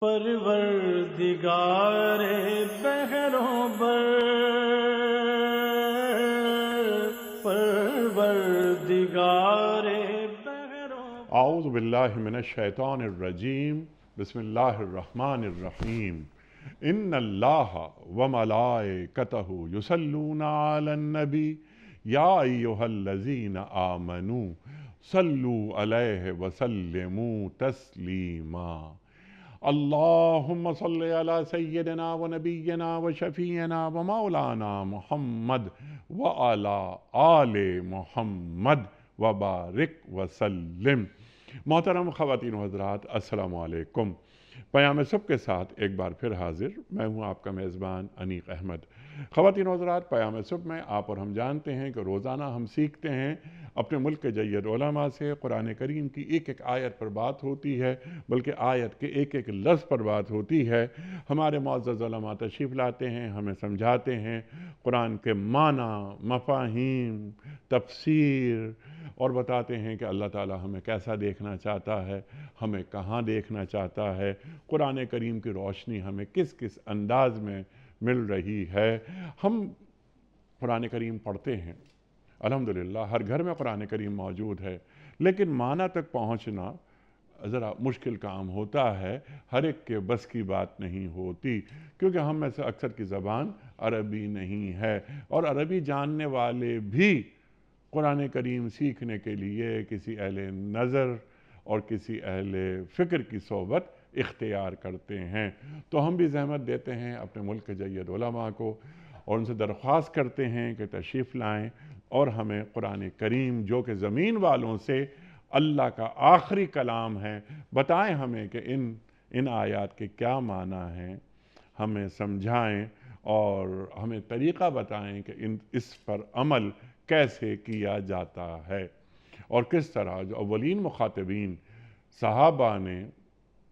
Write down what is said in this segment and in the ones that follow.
پروردگار بحروں بر، پروردگار بحروں بر۔ اعوذ باللہ من الشیطان الرجیم، بسم اللہ الرحمن الرحیم۔ ان اللہ وملائکتہ یصلون علی النبی یا ایہا الذین آمنوا صلوا علیہ وسلموا تسلیما۔ اللہم صل علی سیدنا و نبینا و شفیعنا و مولانا محمد وعلی آل محمد وبارک وسلم۔ محترم خواتین و حضرات، السلام علیکم۔ پیام صبح کے ساتھ ایک بار پھر حاضر میں ہوں آپ کا میزبان انیق احمد۔ خواتین و حضرات، پیام صبح میں آپ اور ہم جانتے ہیں کہ روزانہ ہم سیکھتے ہیں اپنے ملک کے جید علماء سے۔ قرآن کریم کی ایک ایک آیت پر بات ہوتی ہے، بلکہ آیت کے ایک ایک لفظ پر بات ہوتی ہے۔ ہمارے معزز علماء تشریف لاتے ہیں، ہمیں سمجھاتے ہیں قرآن کے معنی، مفاہیم، تفسیر، اور بتاتے ہیں کہ اللہ تعالی ہمیں کیسا دیکھنا چاہتا ہے، ہمیں کہاں دیکھنا چاہتا ہے، قرآن کریم کی روشنی ہمیں کس کس انداز میں مل رہی ہے۔ ہم قرآن کریم پڑھتے ہیں، الحمدللہ ہر گھر میں قرآن کریم موجود ہے، لیکن معنی تک پہنچنا ذرا مشکل کام ہوتا ہے، ہر ایک کے بس کی بات نہیں ہوتی، کیونکہ ہم میں سے اکثر کی زبان عربی نہیں ہے، اور عربی جاننے والے بھی قرآن کریم سیکھنے کے لیے کسی اہل نظر اور کسی اہل فکر کی صحبت اختیار کرتے ہیں۔ تو ہم بھی زحمت دیتے ہیں اپنے ملک کے جید علماء کو، اور ان سے درخواست کرتے ہیں کہ تشریف لائیں اور ہمیں قرآن کریم جو کہ زمین والوں سے اللہ کا آخری کلام ہے، بتائیں ہمیں کہ ان آیات کے کیا معنی ہیں، ہمیں سمجھائیں اور ہمیں طریقہ بتائیں کہ اس پر عمل کیسے کیا جاتا ہے، اور کس طرح جو اولین مخاطبین صحابہ نے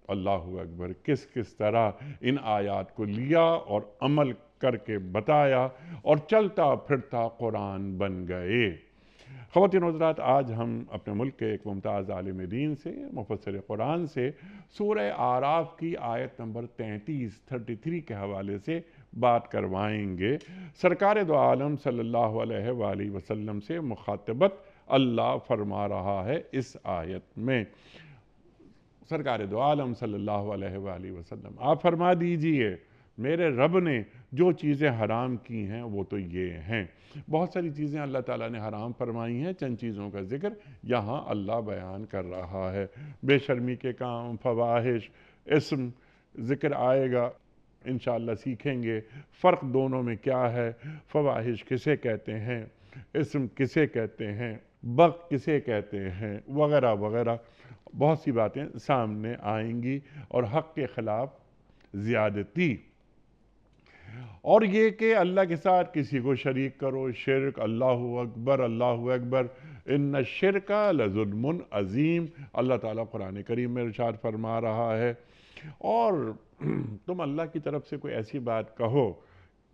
اللہ اکبر کس طرح ان آیات کو لیا اور عمل کر کے بتایا اور چلتا پھرتا قرآن بن گئے۔ خواتین و حضرات، آج ہم اپنے ملک کے ایک ممتاز عالم دین سے، مفسر قرآن سے، سورہ اعراف کی آیت نمبر 33 کے حوالے سے بات کروائیں گے۔ سرکار دو عالم صلی اللہ علیہ وآلہ وسلم سے مخاطبت اللہ فرما رہا ہے اس آیت میں۔ سرکار دو عالم صلی اللہ علیہ وآلہ وسلم آپ فرما دیجئے، میرے رب نے جو چیزیں حرام کی ہیں وہ تو یہ ہیں۔ بہت ساری چیزیں اللہ تعالیٰ نے حرام فرمائی ہیں، چند چیزوں کا ذکر یہاں اللہ بیان کر رہا ہے۔ بے شرمی کے کام، فواحش، اسم ذکر آئے گا، انشاءاللہ سیکھیں گے فرق دونوں میں کیا ہے، فواحش کسے کہتے ہیں، اسم کسے کہتے ہیں، بغ کسے کہتے ہیں، وغیرہ وغیرہ بہت سی باتیں سامنے آئیں گی، اور حق کے خلاف زیادتی، اور یہ کہ اللہ کے ساتھ کسی کو شریک کرو، شرک، اللہ اکبر ان الشرک لظلم عظیم، اللہ تعالیٰ قرآن کریم میں ارشاد فرما رہا ہے۔ اور تم اللہ کی طرف سے کوئی ایسی بات کہو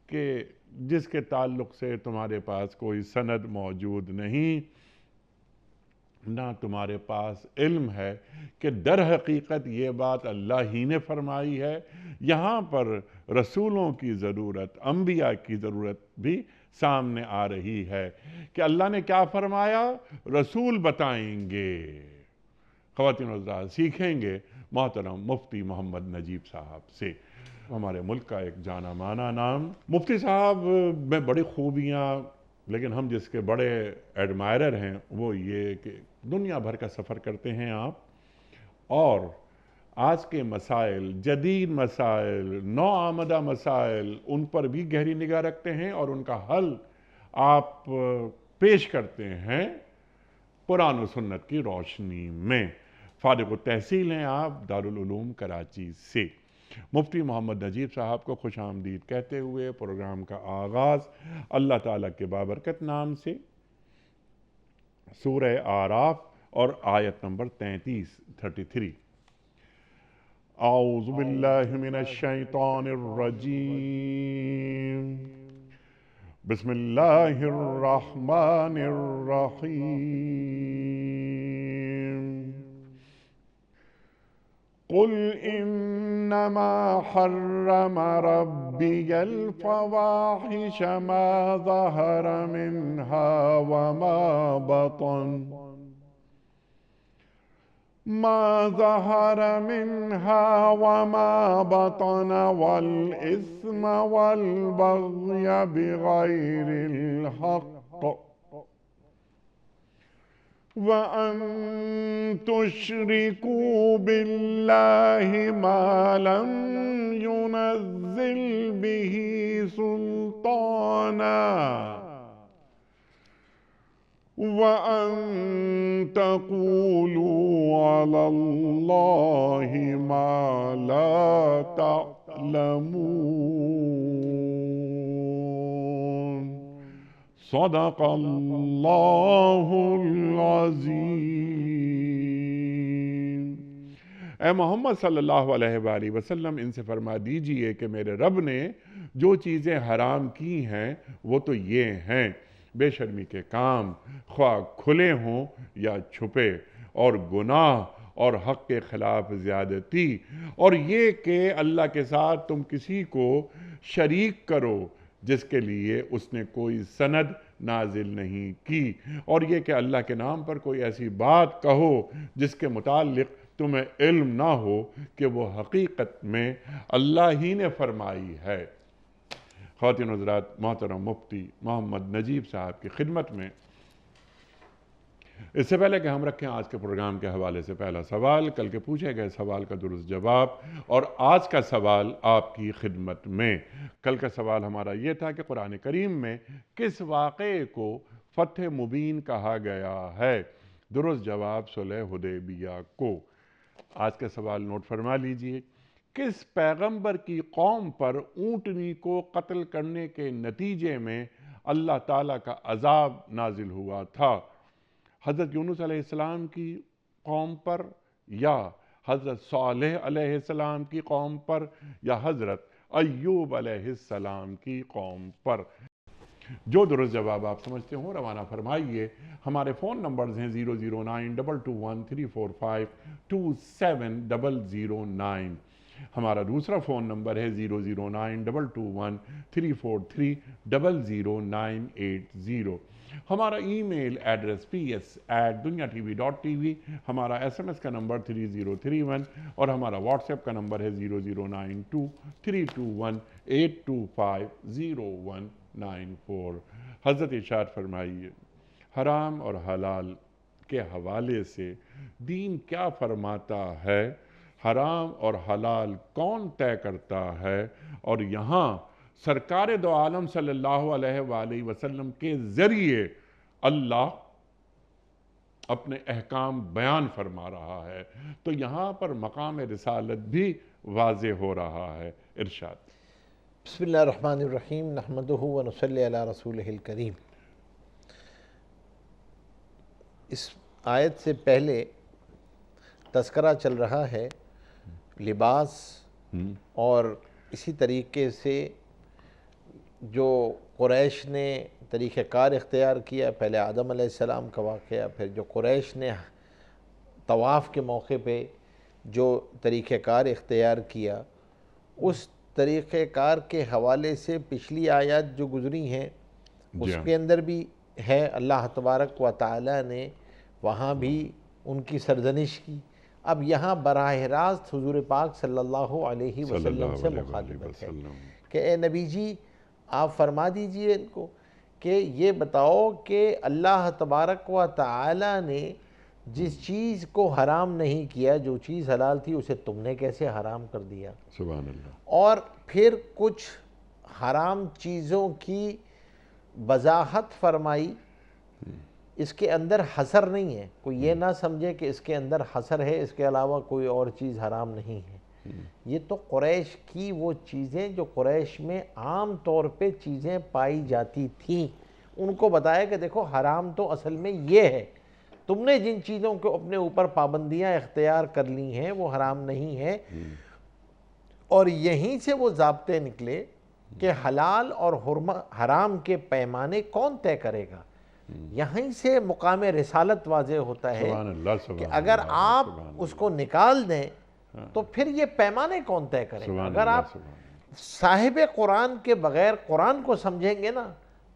کہ جس کے تعلق سے تمہارے پاس کوئی سند موجود نہیں، نہ تمہارے پاس علم ہے کہ در حقیقت یہ بات اللہ ہی نے فرمائی ہے۔ یہاں پر رسولوں کی ضرورت، انبیاء کی ضرورت بھی سامنے آ رہی ہے کہ اللہ نے کیا فرمایا، رسول بتائیں گے۔ خواتین و حضرات، سیکھیں گے محترم مفتی محمد نجیب صاحب سے، ہمارے ملک کا ایک جانا مانا نام۔ مفتی صاحب میں بڑی خوبیاں، لیکن ہم جس کے بڑے ایڈمائرر ہیں وہ یہ کہ دنیا بھر کا سفر کرتے ہیں آپ، اور آج کے مسائل، جدید مسائل، نو آمدہ مسائل، ان پر بھی گہری نگاہ رکھتے ہیں، اور ان کا حل آپ پیش کرتے ہیں قرآن و سنت کی روشنی میں۔ فارغ التحصیل ہیں آپ دارالعلوم کراچی سے۔ مفتی محمد نجیب صاحب کو خوش آمدید کہتے ہوئے پروگرام کا آغاز اللہ تعالیٰ کے بابرکت نام سے، سورہ اعراف اور آیت نمبر 33۔ اعوذ باللہ من الشیطان الرجیم، بسم اللہ الرحمن الرحیم۔ قل انما حرم ربی الفواحش ما ظہر منها وما بطن والإثم والبغي بغير الحق وأن تشركوا بالله ما لم ينزل به سلطانا وَأَن تَقُولُوا عَلَى اللَّهِ مَا لَا تَعْلَمُونَ صدق اللہ العظیم۔ اے محمد صلی اللہ علیہ وآلہ وسلم ان سے فرما دیجئے کہ میرے رب نے جو چیزیں حرام کی ہیں وہ تو یہ ہیں: بے شرمی کے کام، خواہ کھلے ہوں یا چھپے، اور گناہ اور حق کے خلاف زیادتی، اور یہ کہ اللہ کے ساتھ تم کسی کو شریک کرو جس کے لیے اس نے کوئی سند نازل نہیں کی، اور یہ کہ اللہ کے نام پر کوئی ایسی بات کہو جس کے متعلق تمہیں علم نہ ہو کہ وہ حقیقت میں اللہ ہی نے فرمائی ہے۔ خواتین و حضرات، محترم مفتی محمد نجیب صاحب کی خدمت میں اس سے پہلے کہ ہم رکھیں آج کے پروگرام کے حوالے سے پہلا سوال، کل کے پوچھے گئے سوال کا درست جواب، اور آج کا سوال آپ کی خدمت میں۔ کل کا سوال ہمارا یہ تھا کہ قرآن کریم میں کس واقعے کو فتح مبین کہا گیا ہے؟ درست جواب صلح حدیبیہ کو۔ آج کا سوال نوٹ فرما لیجئے۔ کس پیغمبر کی قوم پر اونٹنی کو قتل کرنے کے نتیجے میں اللہ تعالیٰ کا عذاب نازل ہوا تھا؟ حضرت یونس علیہ السلام کی قوم پر، یا حضرت صالح علیہ السلام کی قوم پر، یا حضرت ایوب علیہ السلام کی قوم پر؟ جو درست جواب آپ سمجھتے ہوں روانہ فرمائیے۔ ہمارے فون نمبرز ہیں 0092213452709، ہمارا دوسرا فون نمبر ہے 009222134300980، ہمارا ای میل ایڈریس ps@duniatv.tv، ہمارا SMS کا نمبر 3031، اور ہمارا واٹس ایپ کا نمبر ہے 009232182509194۔ حضرت ارشاد فرمائیے، حرام اور حلال کے حوالے سے دین کیا فرماتا ہے؟ حرام اور حلال کون طے کرتا ہے؟ اور یہاں سرکار دو عالم صلی اللہ علیہ وآلہ وسلم کے ذریعے اللہ اپنے احکام بیان فرما رہا ہے، تو یہاں پر مقام رسالت بھی واضح ہو رہا ہے۔ ارشاد۔ بسم اللہ الرحمن الرحیم، نحمدہ ونصلی علی رسولہ الکریم۔ اس آیت سے پہلے تذکرہ چل رہا ہے لباس، اور اسی طریقے سے جو قریش نے طریقہ کار اختیار کیا، پہلے آدم علیہ السلام کا واقعہ، پھر جو قریش نے طواف کے موقع پہ جو طریقہ کار اختیار کیا، اس طریقہ کار کے حوالے سے پچھلی آیات جو گزری ہیں اس کے اندر بھی ہے، اللہ تبارک و تعالی نے وہاں بھی ان کی سرزنش کی۔ اب یہاں براہ راست حضور پاک صلی اللہ علیہ وسلم سے مخاطبت ہے کہ اے نبی جی آپ فرما دیجئے ان کو کہ یہ بتاؤ کہ اللہ تبارک و تعالی نے جس چیز کو حرام نہیں کیا، جو چیز حلال تھی، اسے تم نے کیسے حرام کر دیا؟ سبحان اللہ۔ اور پھر کچھ حرام چیزوں کی وضاحت فرمائی، اس کے اندر حصر نہیں ہے، کوئی یہ نہ سمجھے کہ اس کے اندر حصر ہے، اس کے علاوہ کوئی اور چیز حرام نہیں ہے۔ یہ تو قریش کی وہ چیزیں جو قریش میں عام طور پہ چیزیں پائی جاتی تھیں، ان کو بتایا کہ دیکھو حرام تو اصل میں یہ ہے، تم نے جن چیزوں کو اپنے اوپر پابندیاں اختیار کر لی ہیں وہ حرام نہیں ہے۔ اور یہیں سے وہ ضابطے نکلے کہ حلال اور حرام کے پیمانے کون طے کرے گا۔ یہیں سے مقام رسالت واضح ہوتا ہے کہ اگر آپ اس کو نکال دیں تو پھر یہ پیمانے کون طے کرے گا؟ سبحان اگر اللہ، آپ سبحان اللہ۔ صاحب قرآن کے بغیر قرآن کو سمجھیں گے نا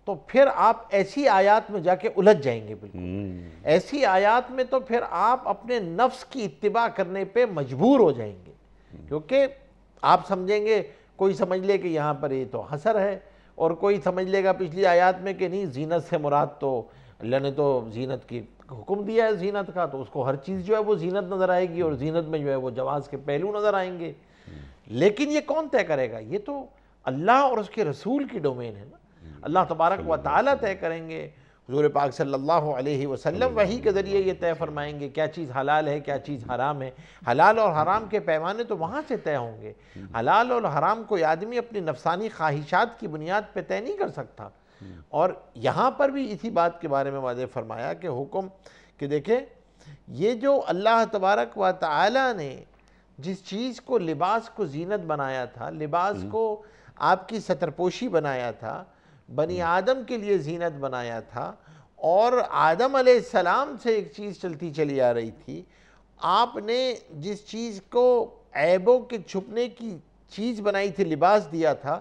تو پھر آپ ایسی آیات میں جا کے الجھ جائیں گے بالکل۔ ایسی آیات میں تو پھر آپ اپنے نفس کی اتباع کرنے پہ مجبور ہو جائیں گے، کیونکہ آپ سمجھیں گے، کوئی سمجھ لے کہ یہاں پر یہ تو حسر ہے، اور کوئی سمجھ لے گا پچھلی آیات میں کہ نہیں زینت سے مراد تو اللہ نے تو زینت کی حکم دیا ہے زینت کا، تو اس کو ہر چیز جو ہے وہ زینت نظر آئے گی، اور زینت میں جو ہے وہ جواز کے پہلو نظر آئیں گے۔ لیکن یہ کون طے کرے گا؟ یہ تو اللہ اور اس کے رسول کی ڈومین ہے نا۔ اللہ تبارک و تعالیٰ طے کریں گے، حضور پاک صلی اللہ علیہ وسلم وحی کے ذریعے یہ طے فرمائیں گے کیا چیز حلال ہے، کیا چیز حرام ہے۔ حلال اور حرام کے پیمانے تو وہاں سے طے ہوں گے۔ حلال اور حرام کوئی آدمی اپنی نفسانی خواہشات کی بنیاد پہ طے نہیں کر سکتا۔ اور یہاں پر بھی اسی بات کے بارے میں واضح فرمایا کہ حکم کہ دیکھیں یہ جو اللہ تبارک و تعالیٰ نے جس چیز کو لباس کو زینت بنایا تھا، لباس کو آپ کی سترپوشی بنایا تھا، بنی آدم کے لیے زینت بنایا تھا، اور آدم علیہ السلام سے ایک چیز چلتی چلی آ رہی تھی، آپ نے جس چیز کو عیبوں کے چھپنے کی چیز بنائی تھی، لباس دیا تھا،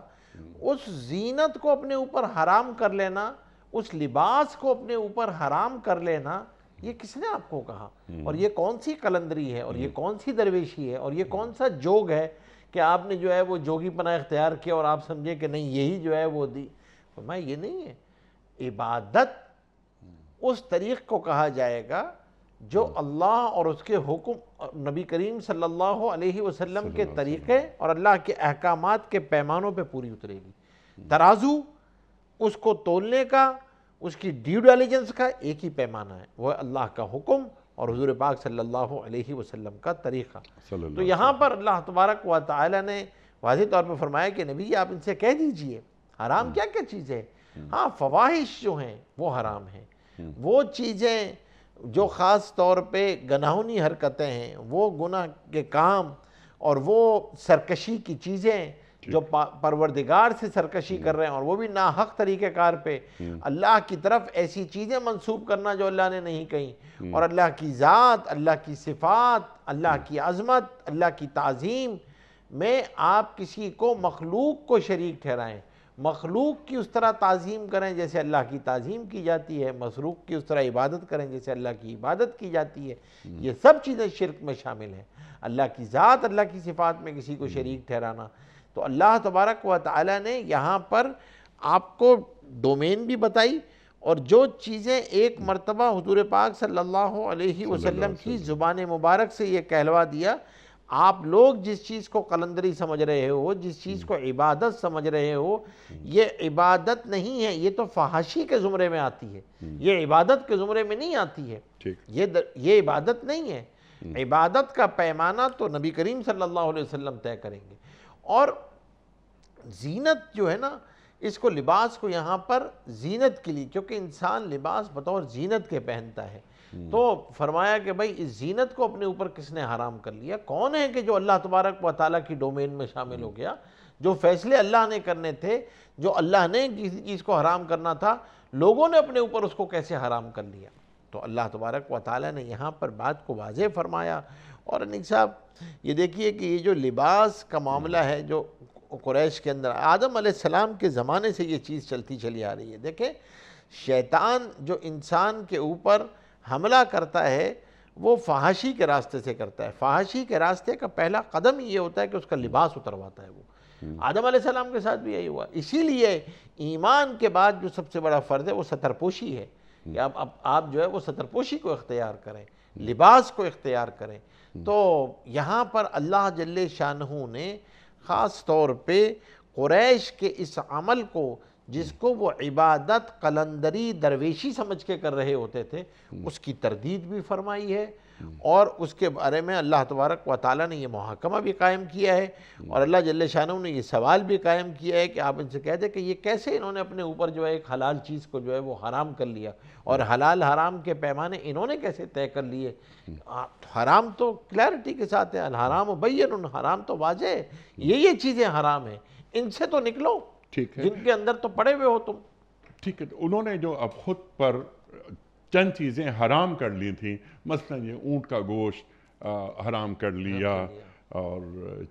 اس زینت کو اپنے اوپر حرام کر لینا، اس لباس کو اپنے اوپر حرام کر لینا، یہ کس نے آپ کو کہا؟ اور یہ کون سی قلندری ہے، اور یہ کون سی درویشی ہے، اور یہ کون سا جوگ ہے کہ آپ نے جو ہے وہ جوگی پناہ اختیار کیا اور آپ سمجھے کہ نہیں یہی جو ہے وہ دی؟ فرمایا یہ نہیں ہے۔ عبادت اس طریق کو کہا جائے گا جو اللہ اور اس کے حکم، نبی کریم صلی اللہ علیہ وسلم کے طریقے اور اللہ کے احکامات کے پیمانوں پہ پوری اترے گی۔ ترازو اس کو تولنے کا، اس کی ڈیو ڈیلیجنس کا ایک ہی پیمانہ ہے، وہ اللہ کا حکم اور حضور پاک صلی اللہ علیہ وسلم کا طریقہ۔ تو یہاں پر اللہ تبارک و تعالی نے واضح طور پہ فرمایا کہ نبی آپ ان سے کہہ دیجئے حرام کیا کیا چیز ہے۔ ہاں فواحش جو ہیں وہ حرام ہیں، وہ چیزیں جو خاص طور پہ گناہونی حرکتیں ہیں، وہ گناہ کے کام اور وہ سرکشی کی چیزیں جو پروردگار سے سرکشی کر رہے ہیں، اور وہ بھی ناحق طریقہ کار پہ اللہ کی طرف ایسی چیزیں منسوب کرنا جو اللہ نے نہیں کہیں، اور اللہ کی ذات، اللہ کی صفات، اللہ کی عظمت، اللہ کی تعظیم میں آپ کسی کو مخلوق کو شریک ٹھہرائیں، مخلوق کی اس طرح تعظیم کریں جیسے اللہ کی تعظیم کی جاتی ہے، مخلوق کی اس طرح عبادت کریں جیسے اللہ کی عبادت کی جاتی ہے، یہ سب چیزیں شرک میں شامل ہیں۔ اللہ کی ذات، اللہ کی صفات میں کسی کو شریک ٹھہرانا۔ تو اللہ تبارک و تعالی نے یہاں پر آپ کو ڈومین بھی بتائی، اور جو چیزیں ایک مرتبہ حضور پاک صلی اللہ علیہ وسلم کی زبان مبارک سے یہ کہلوا دیا، آپ لوگ جس چیز کو قلندری سمجھ رہے ہو، جس چیز کو عبادت سمجھ رہے ہو، یہ عبادت نہیں ہے، یہ تو فحاشی کے زمرے میں آتی ہے، یہ عبادت کے زمرے میں نہیں آتی ہے، یہ عبادت نہیں ہے۔ عبادت کا پیمانہ تو نبی کریم صلی اللہ علیہ وسلم طے کریں گے۔ اور زینت جو ہے نا، اس کو لباس کو یہاں پر زینت کے لیے، کیونکہ انسان لباس بطور زینت کے پہنتا ہے، تو فرمایا کہ بھائی اس زینت کو اپنے اوپر کس نے حرام کر لیا؟ کون ہے کہ جو اللہ تبارک و تعالیٰ کی ڈومین میں شامل ہو گیا؟ جو فیصلے اللہ نے کرنے تھے، جو اللہ نے کسی چیز کو حرام کرنا تھا، لوگوں نے اپنے اوپر اس کو کیسے حرام کر لیا؟ تو اللہ تبارک و تعالیٰ نے یہاں پر بات کو واضح فرمایا۔ اور انیق صاحب یہ دیکھیے کہ یہ جو لباس کا معاملہ ہے جو قریش کے اندر آدم علیہ السلام کے زمانے سے یہ چیز چلتی چلی آ رہی ہے۔ دیکھیں شیطان جو انسان کے اوپر حملہ کرتا ہے وہ فحاشی کے راستے سے کرتا ہے۔ فحاشی کے راستے کا پہلا قدم یہ ہوتا ہے کہ اس کا لباس اترواتا ہے۔ وہ آدم علیہ السلام کے ساتھ بھی یہی ہوا۔ اسی لیے ایمان کے بعد جو سب سے بڑا فرض ہے وہ سترپوشی ہے، کہ اب آپ جو ہے وہ سترپوشی کو اختیار کریں، لباس کو اختیار کریں۔ تو یہاں پر اللہ جل شانہ نے خاص طور پہ قریش کے اس عمل کو، جس کو وہ عبادت قلندری درویشی سمجھ کے کر رہے ہوتے تھے، اس کی تردید بھی فرمائی ہے، اور اس کے بارے میں اللہ تبارک و تعالیٰ نے یہ محاکمہ بھی قائم کیا ہے، اور اللہ جل شانہ نے یہ سوال بھی قائم کیا ہے کہ آپ ان سے کہہ دیں کہ یہ کیسے انہوں نے اپنے اوپر جو ہے ایک حلال چیز کو جو ہے وہ حرام کر لیا، اور حلال حرام کے پیمانے انہوں نے کیسے طے کر لیے؟ حرام تو کلیئرٹی کے ساتھ ہے، الحرام بین، حرام تو واضح ہے، یہ چیزیں حرام ہیں، ان سے تو نکلو جن کے اندر تو پڑے ہوئے ہو تم۔ ٹھیک ہے، انہوں نے جو اب خود پر چند چیزیں حرام کر لی تھیں، مثلا یہ اونٹ کا گوشت حرام کر لیا، اور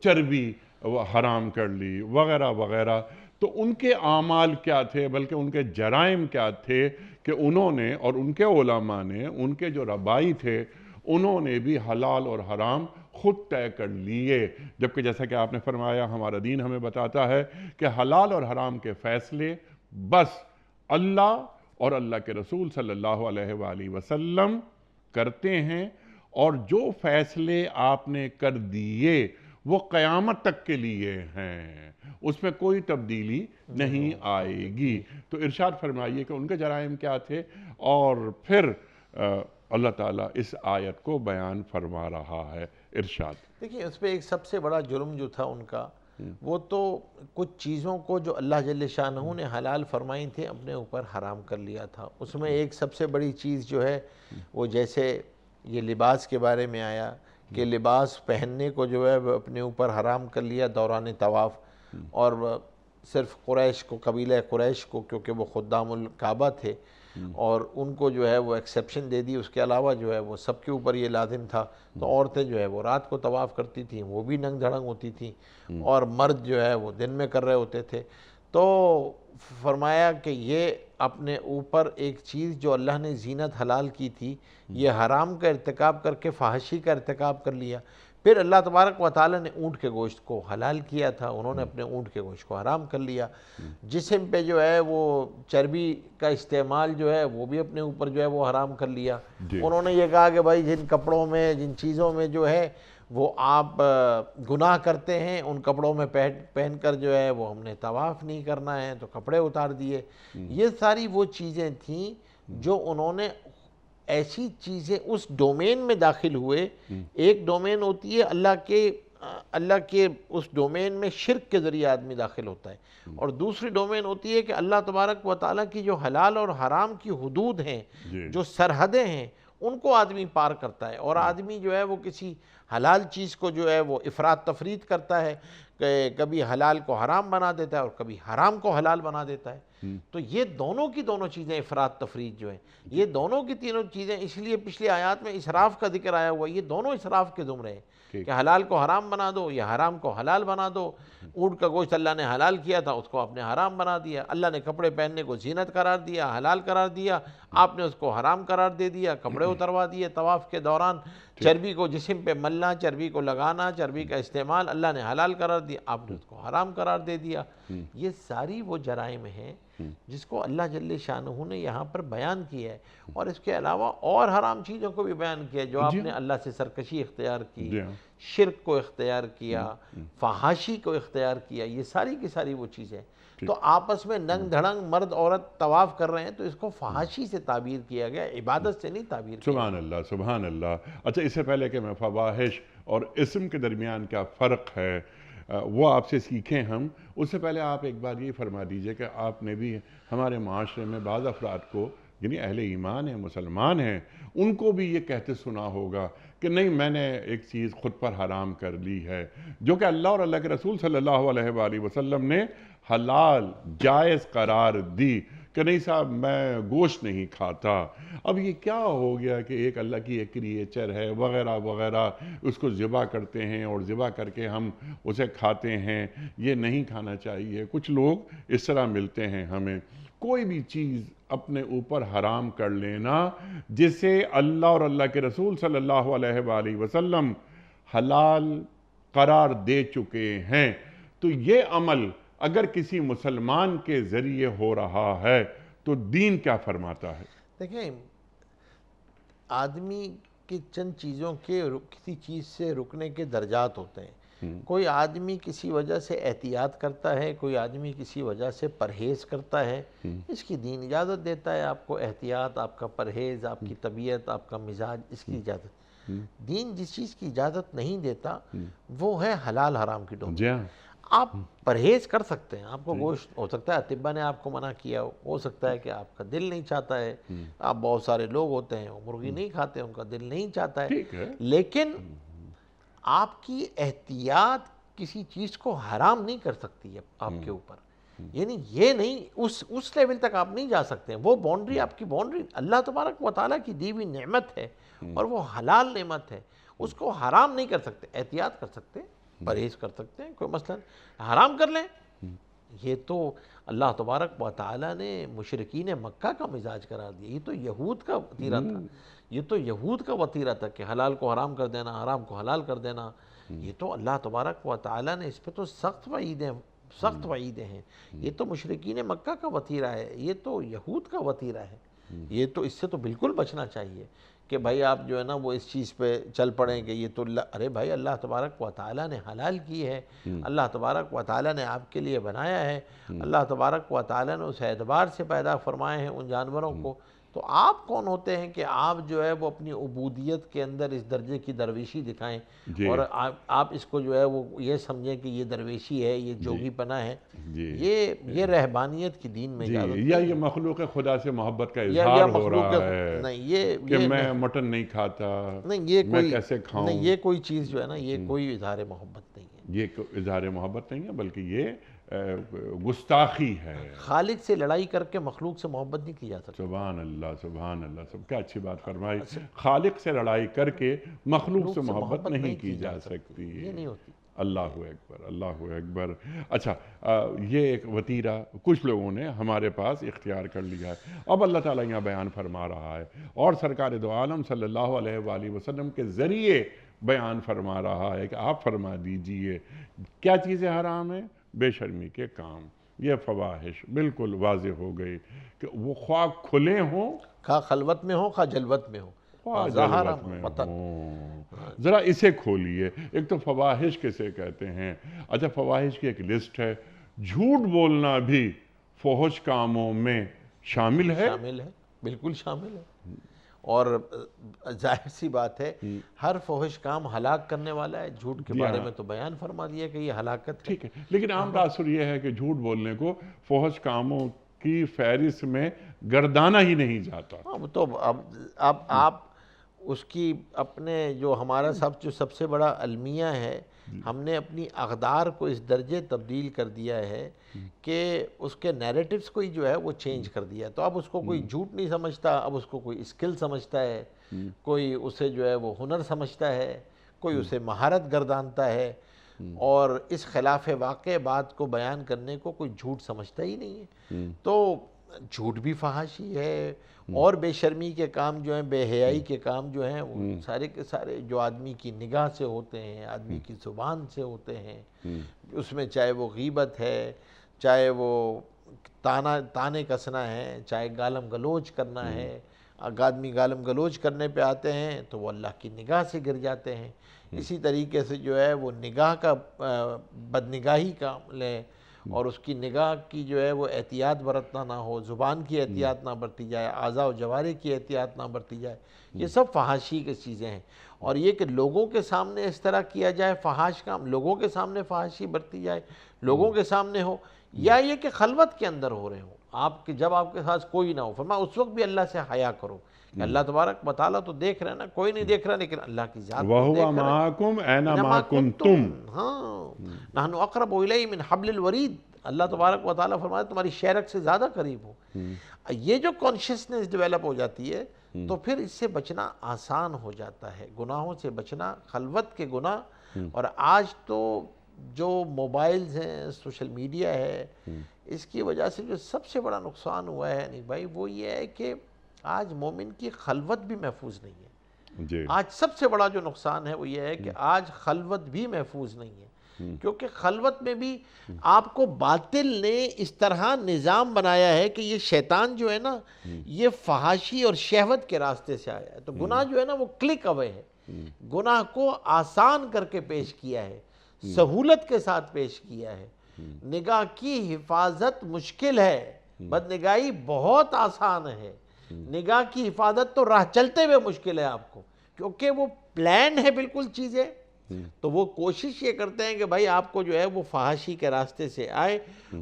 چربی وہ حرام کر لی وغیرہ وغیرہ. تو ان کے اعمال کیا تھے، بلکہ ان کے جرائم کیا تھے کہ انہوں نے اور ان کے علماء نے، ان کے جو ربائی تھے، انہوں نے بھی حلال اور حرام خود طے کر لیے. جبکہ جیسا کہ آپ نے فرمایا ہمارا دین ہمیں بتاتا ہے کہ حلال اور حرام کے فیصلے بس اللہ اور اللہ کے رسول صلی اللہ علیہ وآلہ وسلم کرتے ہیں، اور جو فیصلے آپ نے کر دیے وہ قیامت تک کے لیے ہیں، اس میں کوئی تبدیلی نہیں آئے گی. تو ارشاد فرمائیے کہ ان کے جرائم کیا تھے، اور پھر اللہ تعالیٰ اس آیت کو بیان فرما رہا ہے. ارشاد. دیکھیں اس پہ ایک سب سے بڑا جرم جو تھا ان کا، وہ تو کچھ چیزوں کو جو اللہ جل شانہ نے حلال فرمائی تھے اپنے اوپر حرام کر لیا تھا. اس میں ایک سب سے بڑی چیز جو ہے وہ جیسے یہ لباس کے بارے میں آیا کہ لباس پہننے کو جو ہے وہ اپنے اوپر حرام کر لیا دوران طواف، اور صرف قریش کو، قبیلہ قریش کو، کیونکہ وہ خدام الکعبہ تھے، اور ان کو جو ہے وہ ایکسیپشن دے دی. اس کے علاوہ جو ہے وہ سب کے اوپر یہ لازم تھا. تو عورتیں جو ہے وہ رات کو طواف کرتی تھیں، وہ بھی ننگ دھڑنگ ہوتی تھیں، اور مرد جو ہے وہ دن میں کر رہے ہوتے تھے. تو فرمایا کہ یہ اپنے اوپر ایک چیز جو اللہ نے زینت حلال کی تھی، یہ حرام کا ارتکاب کر کے فحاشی کا ارتکاب کر لیا. پھر اللہ تبارک و تعالیٰ نے اونٹ کے گوشت کو حلال کیا تھا، انہوں نے اپنے اونٹ کے گوشت کو حرام کر لیا. جسم پہ جو ہے وہ چربی کا استعمال جو ہے وہ بھی اپنے اوپر جو ہے وہ حرام کر لیا. انہوں نے یہ کہا کہ بھائی جن کپڑوں میں، جن چیزوں میں جو ہے وہ آپ گناہ کرتے ہیں، ان کپڑوں میں پہن کر جو ہے وہ ہم نے طواف نہیں کرنا ہے، تو کپڑے اتار دیے. یہ ساری وہ چیزیں تھیں جو انہوں نے ایسی چیزیں اس ڈومین میں داخل ہوئے. ایک ڈومین ہوتی ہے اللہ کے اس ڈومین میں شرک کے ذریعے آدمی داخل ہوتا ہے، اور دوسری ڈومین ہوتی ہے کہ اللہ تبارک و تعالیٰ کی جو حلال اور حرام کی حدود ہیں، جو سرحدیں ہیں، ان کو آدمی پار کرتا ہے. اور آدمی جو ہے وہ کسی حلال چیز کو جو ہے وہ افراط تفرید کرتا ہے، کہ کبھی حلال کو حرام بنا دیتا ہے اور کبھی حرام کو حلال بنا دیتا ہے. تو یہ دونوں کی دونوں چیزیں افراط تفرید جو ہیں، یہ دونوں کی تینوں چیزیں، اس لیے پچھلی آیات میں اسراف کا ذکر آیا ہوا. یہ دونوں اسراف کے زمرے ہیں کہ حلال کو حرام بنا دو یا حرام کو حلال بنا دو. اونٹ کا گوشت اللہ نے حلال کیا تھا، اس کو آپ نے حرام بنا دیا. اللہ نے کپڑے پہننے کو زینت قرار دیا، حلال قرار دیا، آپ نے اس کو حرام قرار دے دیا. کپڑے اتروا دیے طواف کے دوران. چربی کو جسم پہ ملنا، چربی کو لگانا، چربی کا استعمال اللہ نے حلال قرار دیا، آپ نے اس کو حرام قرار دے دیا. یہ ساری وہ جرائم ہیں جس کو اللہ جل شانہ نے یہاں پر بیان کیا ہے، اور اس کے علاوہ اور حرام چیزوں کو بھی بیان کیا ہے جو آپ نے اللہ سے سرکشی اختیار کی، شرک کو اختیار کیا، فحاشی کو اختیار کیا. یہ ساری کی ساری وہ چیزیں. تو آپس میں ننگ دھڑنگ مرد عورت طواف کر رہے ہیں، تو اس کو فحاشی سے تعبیر کیا گیا، عبادت سے نہیں تعبیر کیا. سبحان اللہ، سبحان اللہ. اچھا، اس سے پہلے کہ میں فواحش اور اسم کے درمیان کیا فرق ہے وہ آپ سے سیکھیں ہم، اس سے پہلے آپ ایک بار یہ فرما دیجئے کہ آپ نے بھی ہمارے معاشرے میں بعض افراد کو، یعنی اہل ایمان ہیں، مسلمان ہیں، ان کو بھی یہ کہتے سنا ہوگا کہ نہیں، میں نے ایک چیز خود پر حرام کر لی ہے جو کہ اللہ اور اللہ کے رسول صلی اللہ علیہ وآلہ وسلم نے حلال جائز قرار دی، کہ نہیں صاحب میں گوشت نہیں کھاتا. اب یہ کیا ہو گیا کہ ایک اللہ کی ایک کریچر ہے وغیرہ وغیرہ، اس کو ذبح کرتے ہیں اور ذبح کر کے ہم اسے کھاتے ہیں، یہ نہیں کھانا چاہیے. کچھ لوگ اس طرح ملتے ہیں ہمیں. کوئی بھی چیز اپنے اوپر حرام کر لینا جسے اللہ اور اللہ کے رسول صلی اللہ علیہ وآلہ وسلم حلال قرار دے چکے ہیں، تو یہ عمل اگر کسی مسلمان کے ذریعے ہو رہا ہے تو دین کیا فرماتا ہے؟ دیکھیں، آدمی کی چند چیزوں کے کسی چیز سے رکنے کے درجات ہوتے ہیں. کوئی آدمی کسی وجہ سے احتیاط کرتا ہے، کوئی آدمی کسی وجہ سے پرہیز کرتا ہے. اس کی دین اجازت دیتا ہے آپ کو احتیاط، آپ کا پرہیز، آپ کی طبیعت، آپ کا مزاج، اس کی اجازت. دین جس چیز کی اجازت نہیں دیتا وہ ہے حلال حرام کی ڈومین. آپ پرہیز کر سکتے ہیں، آپ کو گوشت ہو سکتا ہے اطباء نے آپ کو منع کیا ہو سکتا ہے کہ آپ کا دل نہیں چاہتا ہے. آپ بہت سارے لوگ ہوتے ہیں وہ مرغی نہیں کھاتے، ان کا دل نہیں چاہتا ہے، لیکن آپ کی احتیاط کسی چیز کو حرام نہیں کر سکتی ہے آپ کے اوپر. یعنی یہ نہیں، اس لیول تک آپ نہیں جا سکتے. وہ باؤنڈری، آپ کی باؤنڈری اللہ تبارک و تعالیٰ کی دی ہوئی نعمت ہے، اور وہ حلال نعمت ہے. اس کو حرام نہیں کر سکتے، احتیاط کر سکتے ہیں، پرہیز کر سکتے ہیں، کوئی مسئلہ نہیں، حرام کر لیں۔ یہ تو اللہ تبارک و تعالیٰ نے مشرکین مکہ کا مزاج قرار دیا، یہ تو یہود کا وتیرہ تھا، یہ تو یہود کا وتیرہ تھا کہ حلال کو حرام کر دینا، حرام کو حلال کر دینا۔ یہ تو اللہ تبارک و تعالیٰ نے اس پہ تو سخت وعیدیں ہیں۔ یہ تو مشرکین مکہ کا وتیرہ ہے، یہ تو یہود کا وتیرہ ہے۔ یہ تو اس سے تو بالکل بچنا چاہیے کہ بھائی آپ جو ہے نا وہ اس چیز پہ چل پڑیں کہ یہ تو ارے بھائی اللہ تبارک و تعالیٰ نے حلال کی ہے، اللہ تبارک و تعالیٰ نے آپ کے لیے بنایا ہے، اللہ تبارک و تعالیٰ نے اس اعتبار سے پیدا فرمائے ہیں ان جانوروں کو، تو آپ کون ہوتے ہیں کہ آپ جو ہے وہ اپنی عبودیت کے اندر اس درجے کی درویشی دکھائیں اور آپ اس کو جو ہے وہ یہ سمجھیں کہ یہ درویشی ہے، یہ جوگی پنا ہے۔ یہ رہبانیت کی دین میں اجازت یا یہ مخلوق خدا سے محبت کا یا اظہار ہو مخلوق رہا ہے نہیں، کہ میں مٹن نہیں کھاتا، نہیں یہ میں کوئی کیسے کھاؤں، نہیں، یہ کوئی چیز جو ہے نا یہ کوئی اظہار محبت نہیں ہے، یہ اظہار محبت نہیں ہے بلکہ یہ گستاخی ہے۔ خالق سے لڑائی کر کے مخلوق سے محبت نہیں کی جا سکتی۔ سبحان اللہ، سبحان اللہ، سب کیا اچھی بات فرمائی، خالق سے لڑائی کر کے مخلوق سے محبت نہیں کی جا سکتی، یہ نہیں ہوتی۔ اللہ اکبر، اللہ اکبر۔ اچھا، یہ ایک وتیرہ کچھ لوگوں نے ہمارے پاس اختیار کر لیا ہے۔ اب اللہ تعالیٰ یہاں بیان فرما رہا ہے اور سرکار دو عالم صلی اللہ علیہ وآلہ وسلم کے ذریعے بیان فرما رہا ہے کہ آپ فرما دیجئے کیا چیزیں حرام ہیں؟ بے شرمی کے کام، یہ فواحش بالکل واضح ہو گئی کہ وہ خواہ کھلے ہوں، خواہ خلوت میں ہو، خواہ جلوت میں ہو، خواہ جلوت میں ہوں۔ ذرا اسے کھولیے، ایک تو فواحش کسے کہتے ہیں؟ اچھا، فواحش کی ایک لسٹ ہے، جھوٹ بولنا بھی فحش کاموں میں شامل ہے، بالکل شامل ہے، اور ظاہر سی بات ہے ہر فحش کام ہلاک کرنے والا ہے۔ جھوٹ کے بارے میں تو بیان فرما دیا کہ یہ ہلاکت ہے۔ ٹھیک ہے، لیکن عام تاثر یہ ہے کہ جھوٹ بولنے کو فحش کاموں کی فہرست میں گردانا ہی نہیں جاتا۔ تو اب آپ اس کی اپنے جو ہمارا سب سے بڑا المیہ ہے، ہم نے اپنی اقدار کو اس درجے تبدیل کر دیا ہے کہ اس کے نیریٹیوز کو ہی جو ہے وہ چینج کر دیا، تو اب اس کو کوئی جھوٹ نہیں سمجھتا، اب اس کو کوئی اسکل سمجھتا ہے، کوئی اسے جو ہے وہ ہنر سمجھتا ہے، کوئی اسے مہارت گردانتا ہے، اور اس خلاف واقع بات کو بیان کرنے کو کوئی جھوٹ سمجھتا ہی نہیں ہے۔ تو جھوٹ بھی فحاشی ہے، اور بے شرمی کے کام جو ہیں، بے حیائی کے کام جو ہیں، وہ سارے کے سارے جو آدمی کی نگاہ سے ہوتے ہیں، آدمی کی زبان سے ہوتے ہیں، اس میں چاہے وہ غیبت ہے، چاہے وہ تانے کسنا ہے، چاہے گالم گلوچ کرنا ہے۔ آدمی گالم گلوچ کرنے پہ آتے ہیں تو وہ اللہ کی نگاہ سے گر جاتے ہیں۔ اسی طریقے سے جو ہے وہ نگاہ کا بدنگاہی کا لیں اور اس کی نگاہ کی جو ہے وہ احتیاط برتنا نہ ہو، زبان کی احتیاط نہ برتی جائے، اعضاء و جوارح کی احتیاط نہ برتی جائے، یہ سب فحاشی کی چیزیں ہیں۔ اور یہ کہ لوگوں کے سامنے اس طرح کیا جائے فحاش کام، لوگوں کے سامنے فحاشی برتی جائے، لوگوں کے سامنے ہو، یا یہ کہ خلوت کے اندر ہو رہے ہوں آپ، جب آپ کے ساتھ کوئی نہ ہو، فرمایا اس وقت بھی اللہ سے حیا کرو کہ اللہ تبارک و تعالیٰ تو دیکھ رہے ہیں نا، کوئی نہیں دیکھ رہا لیکن اللہ کی ذات وَهُوَ مَعَكُمْ أَيْنَمَا كُنْتُمْ۔ ہاں، نحن اقرب الیہ من حبل الورید، اللہ تبارک و تعالیٰ فرماتا تمہاری شہرک سے زیادہ قریب ہو۔ یہ جو کانشیسنس ڈیولپ ہو جاتی ہے تو پھر اس سے بچنا آسان ہو جاتا ہے، گناہوں سے بچنا، خلوت کے گناہ۔ اور آج تو جو موبائلز ہیں، سوشل میڈیا ہے، اس کی وجہ سے جو سب سے بڑا نقصان ہوا ہے نہیں بھائی، وہ یہ ہے کہ آج مومن کی خلوت بھی محفوظ نہیں ہے۔ آج سب سے بڑا جو نقصان ہے وہ یہ ہے کہ آج خلوت بھی محفوظ نہیں ہے، کیونکہ خلوت میں بھی آپ کو باطل نے اس طرح نظام بنایا ہے کہ یہ شیطان جو ہے نا، یہ فحاشی اور شہوت کے راستے سے آیا ہے، تو گناہ جو ہے نا وہ کلک اوے ہے، گناہ کو آسان کر کے پیش کیا ہے، سہولت کے ساتھ پیش کیا ہے۔ نگاہ کی حفاظت مشکل ہے، بدنگاہی بہت آسان ہے۔ نگاہ کی حفاظت تو راہ چلتے ہوئے مشکل ہے آپ کو، کیونکہ وہ پلان ہے بالکل چیزیں، تو وہ کوشش یہ کرتے ہیں کہ بھائی آپ کو جو ہے وہ فحاشی کے راستے سے آئے،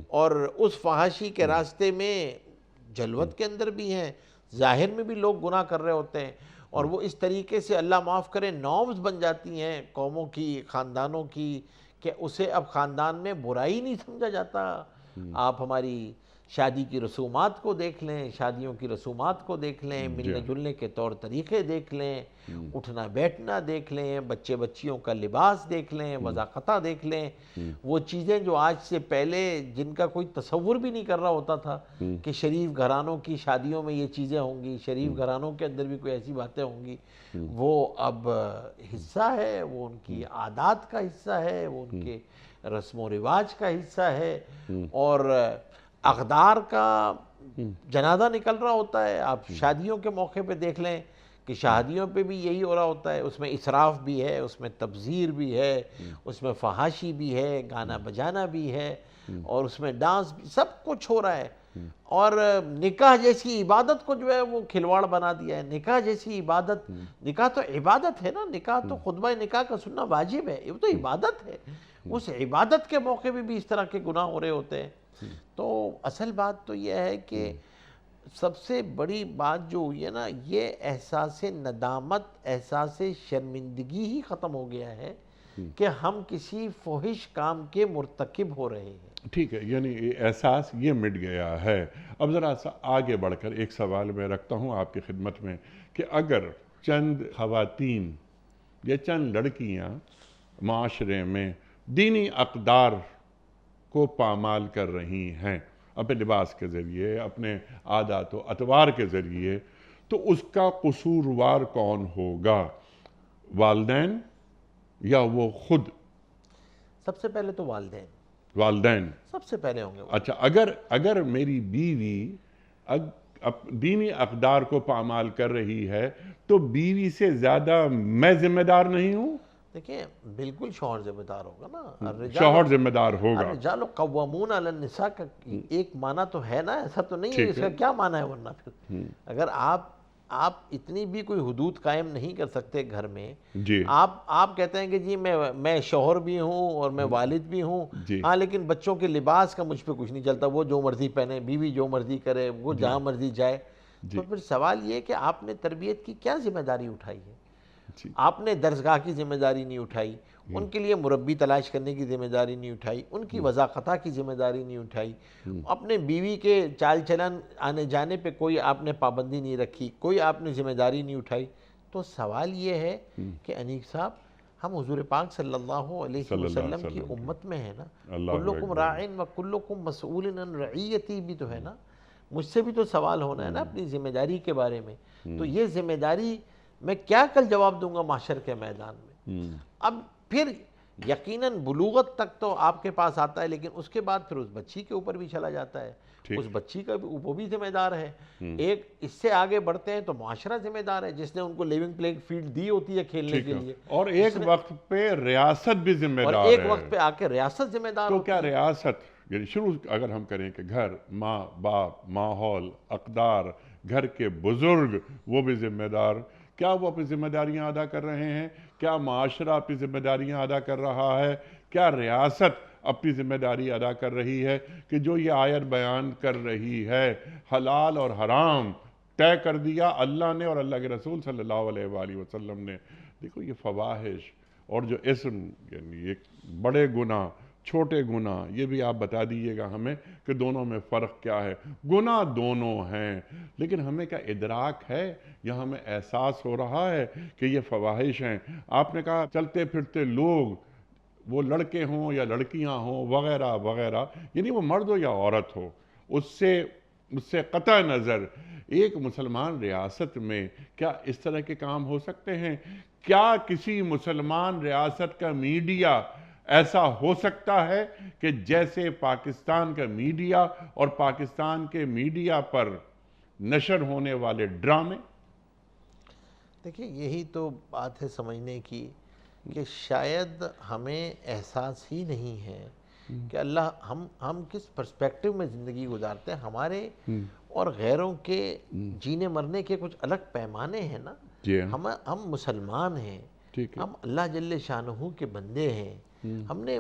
اور اس فحاشی کے راستے میں جلوت کے اندر بھی ہیں، ظاہر میں بھی لوگ گناہ کر رہے ہوتے ہیں، اور وہ اس طریقے سے اللہ معاف کرے نارمز بن جاتی ہیں قوموں کی، خاندانوں کی، کہ اسے اب خاندان میں برائی نہیں سمجھا جاتا، آپ ہماری شادی کی رسومات کو دیکھ لیں، شادیوں کی رسومات کو دیکھ لیں، ملنے جلنے کے طور طریقے دیکھ لیں، اٹھنا بیٹھنا دیکھ لیں، بچے بچیوں کا لباس دیکھ لیں، وضاقتہ دیکھ لیں، وہ چیزیں جو آج سے پہلے جن کا کوئی تصور بھی نہیں کر رہا ہوتا تھا کہ شریف گھرانوں کی شادیوں میں یہ چیزیں ہوں گی، شریف گھرانوں کے اندر بھی کوئی ایسی باتیں ہوں گی، وہ اب حصہ ہے، وہ ان کی عادات کا حصہ ہے، وہ ان کے رسم و رواج کا حصہ ہے، اور اقدار کا جنازہ نکل رہا ہوتا ہے۔ آپ شادیوں کے موقع پہ دیکھ لیں کہ شادیوں پہ بھی یہی ہو رہا ہوتا ہے، اس میں اسراف بھی ہے، اس میں تبذیر بھی ہے، اس میں فحاشی بھی ہے، گانا بجانا بھی ہے، اور اس میں ڈانس بھی، سب کچھ ہو رہا ہے۔ اور نکاح جیسی عبادت کو جو ہے وہ کھلواڑ بنا دیا ہے۔ نکاح جیسی عبادت، نکاح تو عبادت ہے نا، نکاح تو خطبہ نکاح کا سننا واجب ہے، یہ تو عبادت ہے۔ اس عبادت کے موقع پہ بھی اس طرح کے گناہ ہو رہے ہوتے ہیں۔ تو اصل بات تو یہ ہے کہ سب سے بڑی بات جو ہوئی ہے نا، یہ احساس ندامت، احساس شرمندگی ہی ختم ہو گیا ہے کہ ہم کسی فحش کام کے مرتکب ہو رہے ہیں۔ ٹھیک ہے، یعنی احساس یہ مٹ گیا ہے۔ اب ذرا سا آگے بڑھ کر ایک سوال میں رکھتا ہوں آپ کی خدمت میں کہ اگر چند خواتین یا چند لڑکیاں معاشرے میں دینی اقدار کو پامال کر رہی ہیں اپنے لباس کے ذریعے، اپنے عادات و اطوار کے ذریعے، تو اس کا قصوروار کون ہوگا؟ والدین یا وہ خود؟ سب سے پہلے تو والدین، والدین سب سے پہلے ہوں گے۔ اچھا، اگر میری بیوی دینی اقدار کو پامال کر رہی ہے تو بیوی سے زیادہ میں ذمہ دار نہیں ہوں؟ دیکھیں بالکل شوہر ذمہ دار ہوگا نا، شوہر ذمہ دار ہوگا۔ الرجال قوامون علی النساء کا ایک معنی تو ہے نا، ایسا تو نہیں ہے، اس کا کیا معنی ہے ورنہ پھر؟ اگر آپ اتنی بھی کوئی حدود قائم نہیں کر سکتے گھر میں، جی آپ کہتے ہیں کہ جی میں شوہر بھی ہوں اور میں والد بھی ہوں، ہاں لیکن بچوں کے لباس کا مجھ پہ کچھ نہیں چلتا، وہ جو مرضی پہنے، بیوی جو مرضی کرے، وہ جہاں مرضی جائے، تو پھر سوال یہ کہ آپ نے تربیت کی کیا ذمہ داری اٹھائی ہے؟ آپ نے درسگاہ کی ذمہ داری نہیں اٹھائی، ان کے لیے مربی تلاش کرنے کی ذمہ داری نہیں اٹھائی، ان کی وضاقتہ کی ذمہ داری نہیں اٹھائی، اپنے بیوی کے چال چلن آنے جانے پہ کوئی آپ نے پابندی نہیں رکھی، کوئی آپ نے ذمہ داری نہیں اٹھائی۔ تو سوال یہ ہے کہ انیق صاحب، ہم حضور پاک صلی اللہ علیہ وسلم کی امت میں ہے نا، کلکم راعٍ و کلکم مسئول عن رعیتی بھی تو ہے نا، مجھ سے بھی تو سوال ہونا ہے نا اپنی ذمہ داری کے بارے میں۔ تو یہ ذمہ داری میں کیا کل جواب دوں گا محشر کے میدان میں؟ اب پھر یقیناً بلوغت تک تو آپ کے پاس آتا ہے، لیکن اس کے بعد پھر اس بچی کے اوپر بھی چلا جاتا ہے، اس بچی کا بھی وہ بھی ذمہ دار ہے۔ ایک اس سے آگے بڑھتے ہیں تو معاشرہ ذمہ دار ہے، جس نے ان کو لیونگ پلے فیلڈ دی ہوتی ہے کھیلنے کے لیے، اور ایک وقت پہ ریاست بھی ذمہ دار ہے، اور ایک وقت پہ آ کے ریاست ذمہ دار تو ہوتی کیا ہے۔ ریاست، یعنی شروع اگر ہم کریں کہ گھر، ماں باپ، ماحول، اقدار، گھر کے بزرگ وہ بھی ذمہ دار، کیا وہ اپنی ذمہ داریاں ادا کر رہے ہیں؟ کیا معاشرہ اپنی ذمہ داریاں ادا کر رہا ہے؟ کیا ریاست اپنی ذمہ داری ادا کر رہی ہے کہ جو یہ آیت بیان کر رہی ہے، حلال اور حرام طے کر دیا اللہ نے اور اللہ کے رسول صلی اللہ علیہ وآلہ وسلم نے؟ دیکھو یہ فواحش اور جو اسم، یعنی ایک بڑے گناہ، چھوٹے گناہ، یہ بھی آپ بتا دیجئے گا ہمیں کہ دونوں میں فرق کیا ہے۔ گناہ دونوں ہیں، لیکن ہمیں کیا ادراک ہے یا ہمیں احساس ہو رہا ہے کہ یہ فواحش ہیں؟ آپ نے کہا چلتے پھرتے لوگ، وہ لڑکے ہوں یا لڑکیاں ہوں وغیرہ وغیرہ، یعنی وہ مرد ہو یا عورت ہو، اس سے قطع نظر ایک مسلمان ریاست میں کیا اس طرح کے کام ہو سکتے ہیں؟ کیا کسی مسلمان ریاست کا میڈیا ایسا ہو سکتا ہے کہ جیسے پاکستان کا میڈیا اور پاکستان کے میڈیا پر نشر ہونے والے ڈرامے؟ دیکھیں یہی تو بات ہے سمجھنے کی کہ شاید ہمیں احساس ہی نہیں ہے کہ اللہ ہم کس پرسپیکٹیو میں زندگی گزارتے ہیں۔ ہمارے اور غیروں کے جینے مرنے کے کچھ الگ پیمانے ہیں نا۔ ہم مسلمان ہیں، ہم اللہ جل شانہ کے بندے ہیں، ہم نے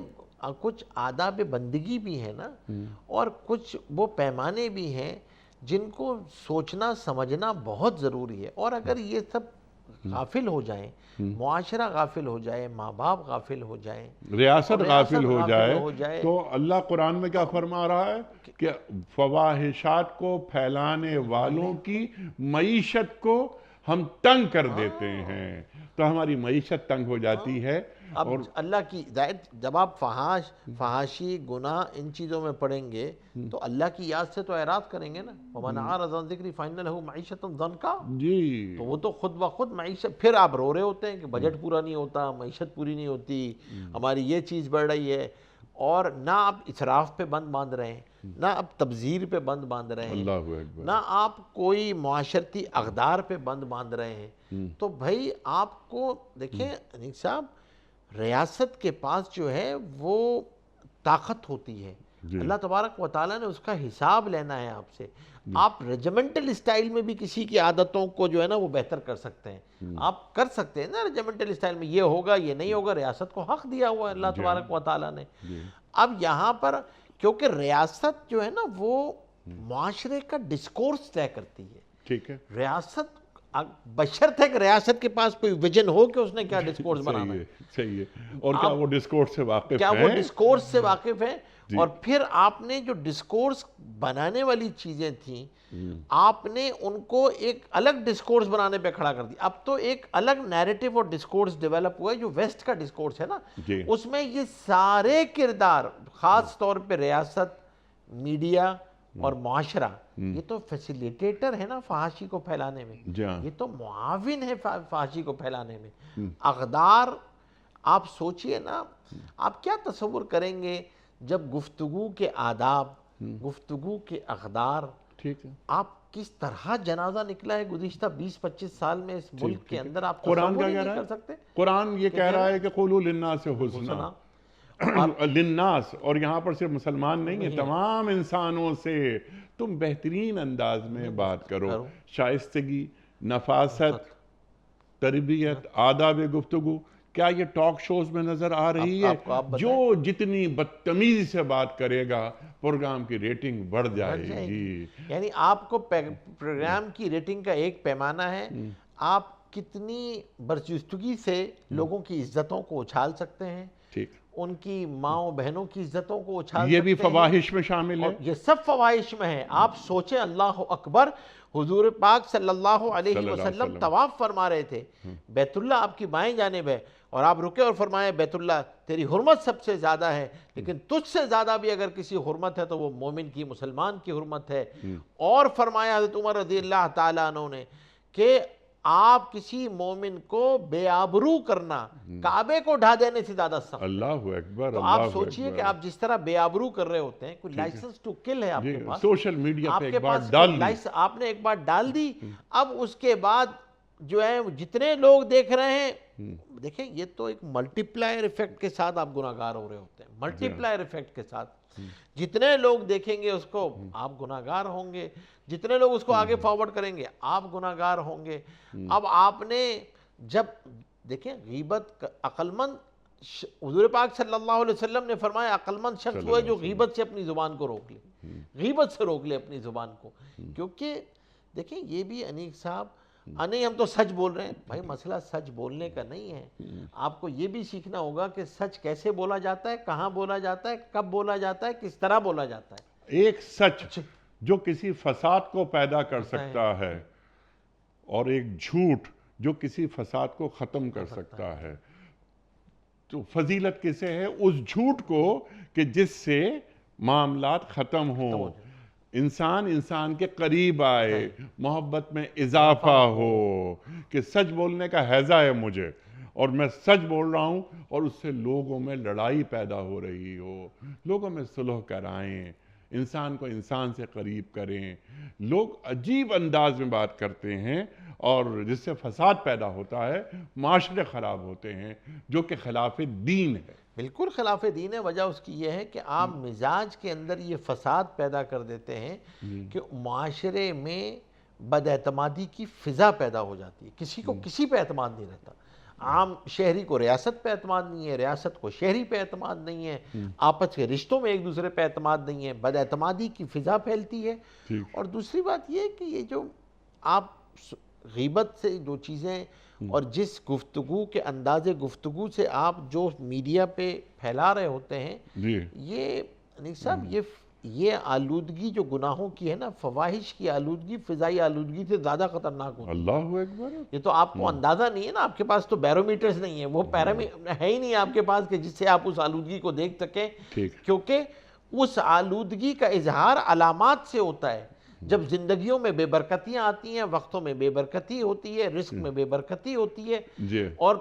کچھ آداب بندگی بھی ہیں نا، اور کچھ وہ پیمانے بھی ہیں جن کو سوچنا سمجھنا بہت ضروری ہے۔ اور اگر یہ سب غافل ہو جائیں، معاشرہ غافل ہو جائے، ماں باپ غافل ہو جائیں، ریاست غافل ہو ہو جائے تو اللہ قرآن میں کیا فرما رہا ہے کہ فواحشات کو پھیلانے والوں کی معیشت کو ہم تنگ کر دیتے ہیں، تو ہماری معیشت تنگ ہو جاتی ہے۔ اب اللہ کی ہدایت، جب آپ فحاشی گناہ ان چیزوں میں پڑیں گے تو اللہ کی یاد سے تو اعراض کریں گے نا، وَمَنْ أَعْرَضَ عَنْ ذِكْرِي فَإِنَّ لَهُ مَعِيشَةً ضَنْكًا، جی تو وہ تو خود بخود معیشت، پھر آپ رو رہے ہوتے ہیں کہ بجٹ پورا نہیں ہوتا، معیشت پوری نہیں ہوتی، ہماری یہ چیز بڑھ رہی ہے، اور نہ آپ اسراف پہ بند باندھ رہے ہیں، نہ آپ تبذیر پہ بند باندھ رہے ہیں، اللہ اکبر، نہ آپ کوئی معاشرتی اقدار پہ بند باندھ رہے ہیں، تو بھائی آپ کو دیکھیں انیس صاحب، ریاست کے پاس جو ہے وہ طاقت ہوتی ہے، اللہ تبارک و تعالیٰ نے اس کا حساب لینا ہے آپ سے۔ آپ ریجیمنٹل اسٹائل میں بھی کسی کی عادتوں کو جو ہے نا وہ بہتر کر سکتے ہیں، آپ کر سکتے ہیں نا ریجیمنٹل اسٹائل میں، یہ ہوگا یہ نہیں ہوگا، ریاست کو حق دیا ہوا ہے اللہ تبارک و تعالیٰ نے۔ اب یہاں پر کیونکہ ریاست جو ہے نا وہ معاشرے کا ڈسکورس طے کرتی ہے، ٹھیک ہے، ریاست بشرط ہے کہ ریاست کے پاس کوئی ویژن ہو کہ اس نے کیا ڈسکورس بنانا ہے، صحیح ہے، اور کیا وہ ڈسکورس سے واقف کیا وہ ہیں؟ ڈسکورس سے واقف ہیں، اور پھر آپ نے جو ڈسکورس بنانے والی چیزیں تھیں آپ نے ان کو ایک الگ ڈسکورس بنانے پہ کھڑا کر دیا۔ اب تو ایک الگ نیریٹو اور ڈسکورس ڈیولپ ہوا ہے جو ویسٹ کا ڈسکورس ہے نا، اس میں یہ سارے کردار، خاص طور پہ ریاست، میڈیا اور معاشرہ، یہ تو فیسیلیٹیٹر ہے نا فحاشی کو پھیلانے میں، یہ تو معاون ہے فحاشی کو پھیلانے میں۔ اقدار، آپ سوچئے نا، آپ کیا تصور کریں گے جب گفتگو کے آداب، گفتگو کے اقدار، ٹھیک ہے، آپ کس طرح جنازہ نکلا ہے گزشتہ 20-25 سال میں اس ملک کے اندر، آپ قرآن تصور کیا ہی کہہ نہیں رہا کر ہے؟ سکتے۔ قرآن یہ کہہ رہا ہے کہ قولوا للناس حسنا، للناس، اور یہاں پر صرف مسلمان نہیں ہیں، تمام انسانوں سے تم بہترین انداز میں بات کرو، شائستگی، نفاست، تربیت، آداب گفتگو۔ کیا یہ ٹاک شوز میں نظر آ رہی ہے؟ جو جتنی بدتمیزی سے بات کرے گا پروگرام کی ریٹنگ بڑھ جائے گی۔ یعنی آپ کو پروگرام کی ریٹنگ کا ایک پیمانہ ہے، آپ کتنی برجستگی سے لوگوں کی عزتوں کو اچھال سکتے ہیں، ٹھیک، ان کی ماں بہنوں کی عزتوں کو اچھال یہ سکتے بھی ہیں، فواحش میں شامل ہے، اور یہ سب فواحش میں ہے۔ آپ سوچیں، اللہ اکبر، حضور پاک صلی اللہ علیہ وسلم طواف فرما رہے تھے، بیت اللہ آپ کی بائیں جانب ہے، اور آپ رکے اور فرمائے بیت اللہ تیری حرمت سب سے زیادہ ہے، لیکن تجھ سے زیادہ بھی اگر کسی حرمت ہے تو وہ مومن کی، مسلمان کی حرمت ہے۔ اور فرمایا حضرت عمر رضی اللہ تعالیٰ عنہ نے کہ آپ کسی مومن کو بے آبرو کرنا کعبے کو ڈھا دینے سے زیادہ سخت۔ اللہ اکبر، تو آپ سوچئے کہ آپ جس طرح بے آبرو کر رہے ہوتے ہیں، کوئی لائسنس ٹو کل ہے آپ کے پاس، سوشل میڈیا پہ آپ کے ایک بار پاس ڈال دی، آپ نے ایک بار ڈال دی، اب اس کے بعد جو ہے جتنے لوگ دیکھ رہے ہیں، دیکھیں یہ تو ایک ملٹی پلائر ایفیکٹ کے ساتھ آپ گناہگار ہو رہے ہوتے ہیں، ملٹی پلائر ایفیکٹ کے ساتھ جتنے لوگ دیکھیں گے اس کو آپ گناہگار ہوں گے، جتنے لوگ اس کو آگے فارورڈ کریں گے آپ گناہگار ہوں گے۔ اب آپ نے جب دیکھیں غیبت، عقل مند، حضور پاک صلی اللہ علیہ وسلم نے فرمایا عقل مند شخص وہ ہے جو غیبت سے اپنی زبان کو روک لے، غیبت سے روک لے اپنی زبان کو، کیونکہ دیکھیں یہ بھی انیق صاحب، نہیں ہم تو سچ بول رہے ہیں، بھائی مسئلہ سچ بولنے کا نہیں ہے، آپ کو یہ بھی سیکھنا ہوگا کہ سچ کیسے بولا جاتا ہے، کہاں بولا جاتا ہے، کب بولا جاتا ہے، کس طرح بولا جاتا ہے۔ ایک سچ جو کسی فساد کو پیدا کر سکتا ہے، اور ایک جھوٹ جو کسی فساد کو ختم کر سکتا ہے، تو فضیلت کسے ہے؟ اس جھوٹ کو کہ جس سے معاملات ختم ہوں، انسان کے قریب آئے، محبت میں اضافہ ہو، کہ سچ بولنے کا ہیضہ ہے مجھے اور میں سچ بول رہا ہوں، اور اس سے لوگوں میں لڑائی پیدا ہو رہی ہو، لوگوں میں صلح کرائیں، انسان کو انسان سے قریب کریں۔ لوگ عجیب انداز میں بات کرتے ہیں اور جس سے فساد پیدا ہوتا ہے، معاشرے خراب ہوتے ہیں، جو کہ خلاف دین ہے۔ بالکل خلاف دین ہے۔ وجہ اس کی یہ ہے کہ آپ مزاج کے اندر یہ فساد پیدا کر دیتے ہیں کہ معاشرے میں بد اعتمادی کی فضا پیدا ہو جاتی ہے، کسی کو کسی پہ اعتماد نہیں رہتا، عام شہری کو ریاست پہ اعتماد نہیں ہے، ریاست کو شہری پہ اعتماد نہیں ہے، آپس کے رشتوں میں ایک دوسرے پہ اعتماد نہیں ہے، بد اعتمادی کی فضا پھیلتی ہے۔ اور دوسری بات یہ کہ یہ جو آپ غیبت سے جو چیزیں اور جس گفتگو کے انداز گفتگو سے آپ جو میڈیا پہ پھیلا رہے ہوتے ہیں، جی یہ انیس صاحب یہ آلودگی جو گناہوں کی ہے نا، فواحش کی آلودگی فضائی آلودگی سے زیادہ خطرناک ہوتی ہے۔ اللہ اکبر. یہ تو آپ کو اندازہ نہیں ہے نا، آپ کے پاس تو بیرومیٹرز نہیں ہیں، وہ ہے ہی نہیں آپ کے پاس کہ جس سے آپ اس آلودگی کو دیکھ سکیں، ٹھیک. کیونکہ اس آلودگی کا اظہار علامات سے ہوتا ہے۔ جب زندگیوں میں بے برکتیاں آتی ہیں، وقتوں میں بے برکتی ہوتی ہے، رزق میں بے برکتی ہوتی ہے، جی اور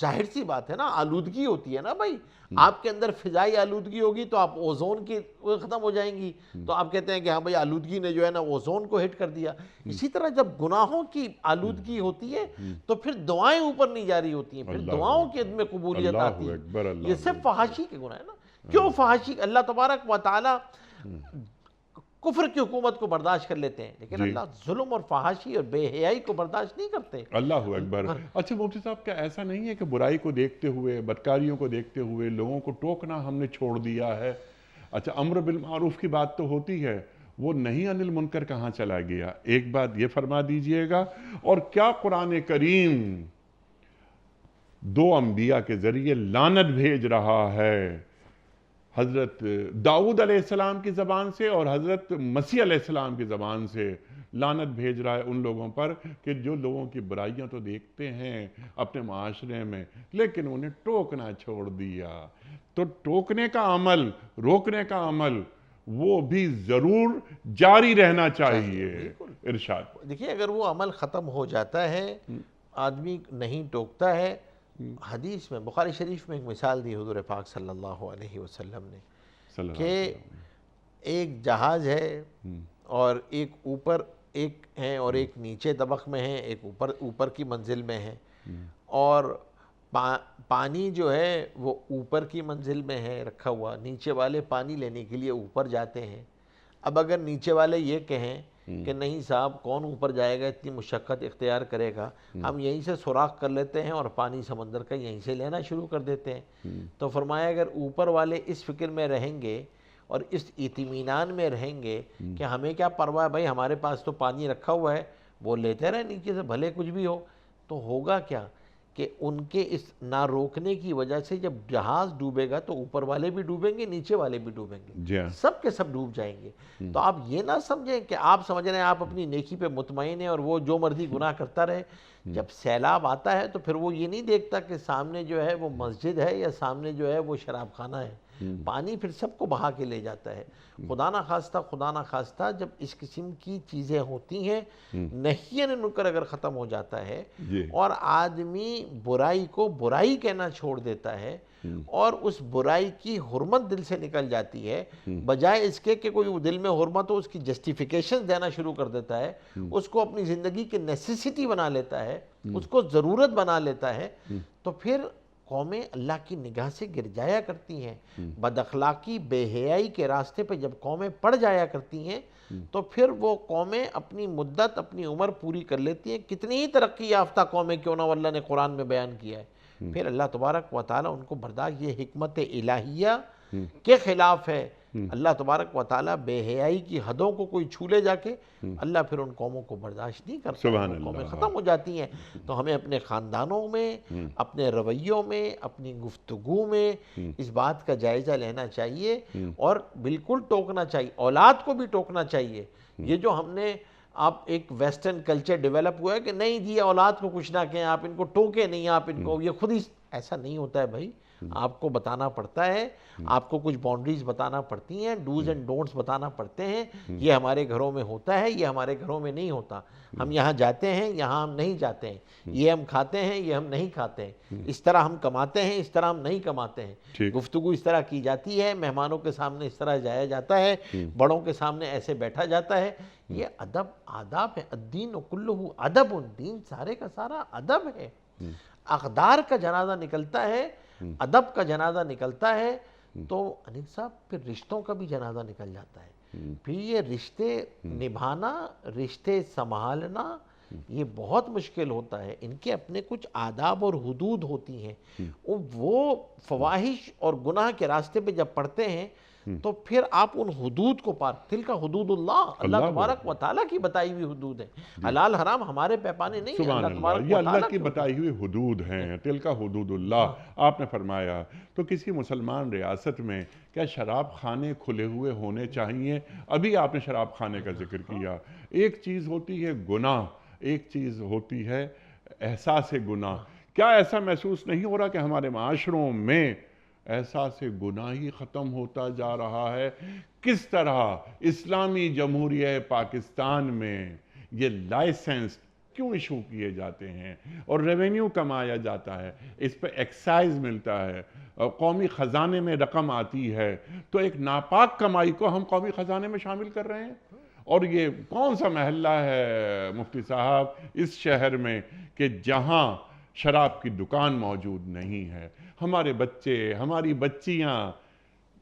ظاہر سی بات ہے نا، آلودگی ہوتی ہے نا بھائی، آپ کے اندر فضائی آلودگی ہوگی تو آپ اوزون کی ختم ہو جائیں گی، تو آپ کہتے ہیں کہ ہاں بھائی آلودگی نے جو ہے نا اوزون کو ہٹ کر دیا۔ اسی طرح جب گناہوں کی آلودگی ہوتی ہے تو پھر دعائیں اوپر نہیں جاری ہوتی ہیں، پھر اللہ دعاؤں کی عدم قبولیت اللہ آتی اکبر، ہے۔ اللہ یہ صرف فحاشی کے گناہ ہے نا۔ کیوں فحاشی؟ اللہ تبارک و تعالی کفر کی حکومت کو برداشت کر لیتے ہیں، لیکن جی. اللہ ظلم اور فحاشی اور بے حیائی کو برداشت نہیں کرتے۔ اللہ اکبر. اچھا مفتی صاحب، کیا ایسا نہیں ہے کہ برائی کو دیکھتے ہوئے، بدکاریوں کو دیکھتے ہوئے لوگوں کو ٹوکنا ہم نے چھوڑ دیا ہے؟ اچھا، امر بالمعروف کی بات تو ہوتی ہے، وہ نہیں عن المنکر کہاں چلا گیا؟ ایک بات یہ فرما دیجئے گا۔ اور کیا قرآن کریم دو انبیاء کے ذریعے لعنت بھیج رہا ہے، حضرت داؤد علیہ السلام کی زبان سے اور حضرت مسیح علیہ السلام کی زبان سے لعنت بھیج رہا ہے ان لوگوں پر کہ جو لوگوں کی برائیاں تو دیکھتے ہیں اپنے معاشرے میں، لیکن انہیں ٹوکنا چھوڑ دیا۔ تو ٹوکنے کا عمل، روکنے کا عمل، وہ بھی ضرور جاری رہنا چاہیے۔ ارشاد۔ دیکھیے، اگر وہ عمل ختم ہو جاتا ہے، آدمی نہیں ٹوکتا ہے، حدیث میں بخاری شریف میں ایک مثال دی حضور پاک صلی اللہ علیہ وسلم نے صلی اللہ کہ علیہ وسلم۔ ایک جہاز ہے اور ایک اوپر ایک ہے اور ایک نیچے طبق میں ہے، ایک اوپر کی منزل میں ہے، اور پانی جو ہے وہ اوپر کی منزل میں ہے رکھا ہوا، نیچے والے پانی لینے کے لیے اوپر جاتے ہیں۔ اب اگر نیچے والے یہ کہیں کہ نہیں صاحب، کون اوپر جائے گا، اتنی مشقت اختیار کرے گا، ہم یہیں سے سوراخ کر لیتے ہیں اور پانی سمندر کا یہیں سے لینا شروع کر دیتے ہیں، تو فرمایا اگر اوپر والے اس فکر میں رہیں گے اور اس اطمینان میں رہیں گے کہ ہمیں کیا پرواہ ہے بھائی، ہمارے پاس تو پانی رکھا ہوا ہے، وہ لیتے رہے نیچے سے بھلے کچھ بھی ہو، تو ہوگا کیا کہ ان کے اس نہ روکنے کی وجہ سے جب جہاز ڈوبے گا تو اوپر والے بھی ڈوبیں گے، نیچے والے بھی ڈوبیں گے، جی ہاں۔ سب کے سب ڈوب جائیں گے۔ تو آپ یہ نہ سمجھیں کہ آپ سمجھ رہے ہیں آپ اپنی نیکی پہ مطمئن ہیں اور وہ جو مرضی گناہ کرتا رہے۔ جب سیلاب آتا ہے تو پھر وہ یہ نہیں دیکھتا کہ سامنے جو ہے وہ مسجد ہے یا سامنے جو ہے وہ شراب خانہ ہے، پانی پھر سب کو بہا کے لے جاتا ہے۔ خدا نہ خواستہ جب اس قسم کی چیزیں ہوتی ہیں، نہی عن المنکر اگر ختم ہو جاتا ہے اور آدمی برائی کو برائی کہنا چھوڑ دیتا ہے اور اس برائی کی حرمت دل سے نکل جاتی ہے، بجائے اس کے کہ کوئی دل میں حرمت ہو، اس کی جسٹیفیکیشن دینا شروع کر دیتا ہے، اس کو اپنی زندگی کی نیسیسٹی بنا لیتا ہے، اس کو ضرورت بنا لیتا ہے، تو پھر قومیں اللہ کی نگاہ سے گر جایا کرتی ہیں۔ بد اخلاقی، بے حیائی کے راستے پہ جب قومیں پڑ جایا کرتی ہیں تو پھر وہ قومیں اپنی مدت، اپنی عمر پوری کر لیتی ہیں، کتنی ہی ترقی یافتہ قومیں کیوں نہ اللہ نے قرآن میں بیان کیا ہے، پھر اللہ تبارک و تعالیٰ ان کو برداشت، یہ حکمت الہیہ کے خلاف ہے۔ اللہ تبارک و تعالیٰ بے حیائی کی حدوں کو کوئی چھو لے جا کے، اللہ پھر ان قوموں کو برداشت نہیں کرتا، سبحان وہ قومیں اللہ۔ ختم ہو جاتی ہیں۔ تو ہمیں اپنے خاندانوں میں، اپنے رویوں میں، اپنی گفتگو میں اس بات کا جائزہ لینا چاہیے اور بالکل ٹوکنا چاہیے، اولاد کو بھی ٹوکنا چاہیے۔ یہ جو ہم نے آپ ایک ویسٹرن کلچر ڈیولپ ہوا ہے کہ نہیں جی اولاد کو کچھ نہ کہیں، آپ ان کو ٹوکیں نہیں، آپ ان کو، یہ خود ہی، ایسا نہیں ہوتا ہے بھائی، آپ کو بتانا پڑتا ہے، آپ کو کچھ باؤنڈریز بتانا پڑتی ہیں، ڈوز اینڈ ڈونٹس بتانا پڑتے ہیں، یہ ہمارے گھروں میں ہوتا ہے، یہ ہمارے گھروں میں نہیں ہوتا، ہم یہاں جاتے ہیں، یہاں ہم نہیں جاتے ہیں، یہ ہم کھاتے ہیں، یہ ہم نہیں کھاتے ہیں، اس طرح ہم کماتے ہیں، اس طرح ہم نہیں کماتے ہیں، گفتگو اس طرح کی جاتی ہے، مہمانوں کے سامنے اس طرح جایا جاتا ہے، بڑوں کے سامنے ایسے بیٹھا جاتا ہے، یہ ادب، آداب ہے۔ الدین کلہ ادب، دین سارے کا سارا ادب ہے۔ اقدار کا جنازہ نکلتا ہے، ادب کا جنازہ نکلتا ہے، تو انیل صاحب پھر رشتوں کا بھی جنازہ نکل جاتا ہے۔ پھر یہ رشتے نبھانا، رشتے سنبھالنا، یہ بہت مشکل ہوتا ہے۔ ان کے اپنے کچھ آداب اور حدود ہوتی ہیں، وہ فواحش اور گناہ کے راستے پہ جب پڑتے ہیں تو پھر آپ ان حدود کو پار، تلک حدود اللہ تبارک و تعالیٰ کی بتائی ہوئی حدود ہیں، حلال حرام ہمارے پیپانے نہیں ہیں، سبحان اللہ تبارک یہ و اللہ تعالیٰ کی بتائی ہوئی حدود ہیں، تلک حدود اللہ آپ نے فرمایا۔ تو کسی مسلمان ریاست میں کیا شراب خانے کھلے ہوئے ہونے چاہیے؟ ابھی آپ نے شراب خانے کا ذکر کیا۔ ایک چیز ہوتی ہے گناہ، ایک چیز ہوتی ہے احساس گناہ۔ کیا ایسا محسوس نہیں ہو رہا کہ ہمارے معاشروں میں احساس گناہی ختم ہوتا جا رہا ہے؟ کس طرح اسلامی جمہوریہ پاکستان میں یہ لائسنس کیوں ایشو کیے جاتے ہیں اور ریونیو کمایا جاتا ہے، اس پہ ایکسائز ملتا ہے، قومی خزانے میں رقم آتی ہے، تو ایک ناپاک کمائی کو ہم قومی خزانے میں شامل کر رہے ہیں؟ اور یہ کون سا محلہ ہے مفتی صاحب اس شہر میں کہ جہاں شراب کی دکان موجود نہیں ہے؟ ہمارے بچے، ہماری بچیاں،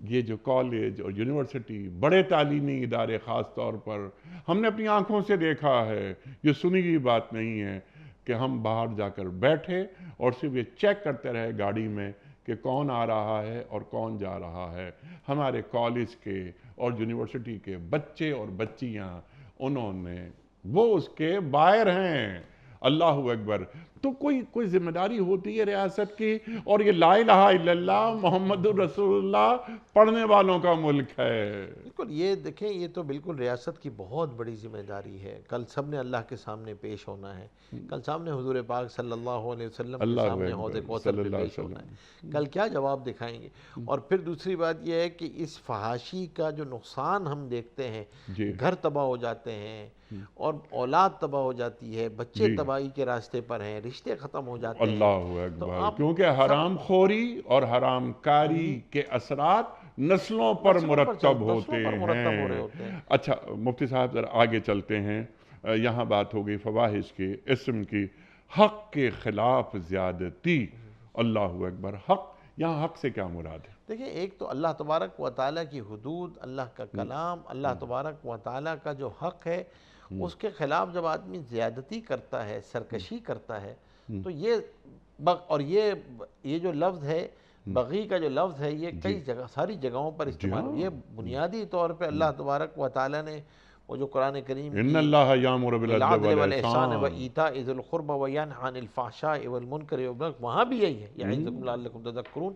یہ جو کالج اور یونیورسٹی، بڑے تعلیمی ادارے خاص طور پر، ہم نے اپنی آنکھوں سے دیکھا ہے، یہ سنی ہوئی بات نہیں ہے کہ ہم باہر جا کر بیٹھے اور صرف یہ چیک کرتے رہے گاڑی میں کہ کون آ رہا ہے اور کون جا رہا ہے۔ ہمارے کالج کے اور یونیورسٹی کے بچے اور بچیاں، انہوں نے وہ اس کے باہر ہیں۔ اللہ اکبر۔ تو کوئی ذمہ داری ہوتی ہے ریاست کی، اور یہ لا الہ الا اللہ محمد الرسول اللہ پڑھنے والوں کا ملک ہے۔ بالکل، یہ دیکھیں، یہ تو بالکل ریاست کی بہت بڑی ذمہ داری ہے۔ کل سب نے اللہ کے سامنے پیش ہونا ہے، کل سامنے حضور پاک صلی اللہ علیہ وسلم کے سامنے حوض کوثر پہ پیش ہونا ہے، کل کیا جواب دکھائیں گے؟ اور پھر دوسری بات یہ ہے کہ اس فحاشی کا جو نقصان ہم دیکھتے ہیں، گھر تباہ ہو جاتے ہیں اور اولاد تباہ ہو جاتی ہے، بچے تباہی کے راستے پر ہیں، رشتے ختم ہو جاتے ہیں۔ اللہ اکبر۔ کیونکہ حرام خوری اور حرام کاری کے اثرات نسلوں پر مرتب ہوتے ہیں۔ اچھا مفتی صاحب ذرا آگے چلتے ہیں، یہاں بات ہو گئی فواحش کی، اسم کی، حق کے خلاف زیادتی۔ اللہ اکبر۔ حق، یہاں حق سے کیا مراد ہے؟ دیکھیں، ایک تو اللہ تبارک و تعالیٰ کی حدود، اللہ کا کلام، اللہ تبارک و تعالیٰ کا جو حق ہے، اس کے خلاف جب آدمی زیادتی کرتا ہے، سرکشی کرتا ہے، تو یہ جو لفظ ہے بغی کا جو لفظ ہے، یہ کئی جگہ، ساری جگہوں پر استعمال، یہ بنیادی طور پہ اللہ تبارک و تعالیٰ نے وہ جو قرآن کریم ان اللہ یامر بالعدل والإحسان والإحسان وإیتاء ذی القربى وینہی عن الفحشاء والمنکر والبغی، وہاں بھی یہی ہے، یعظکم لعلکم تذکرون۔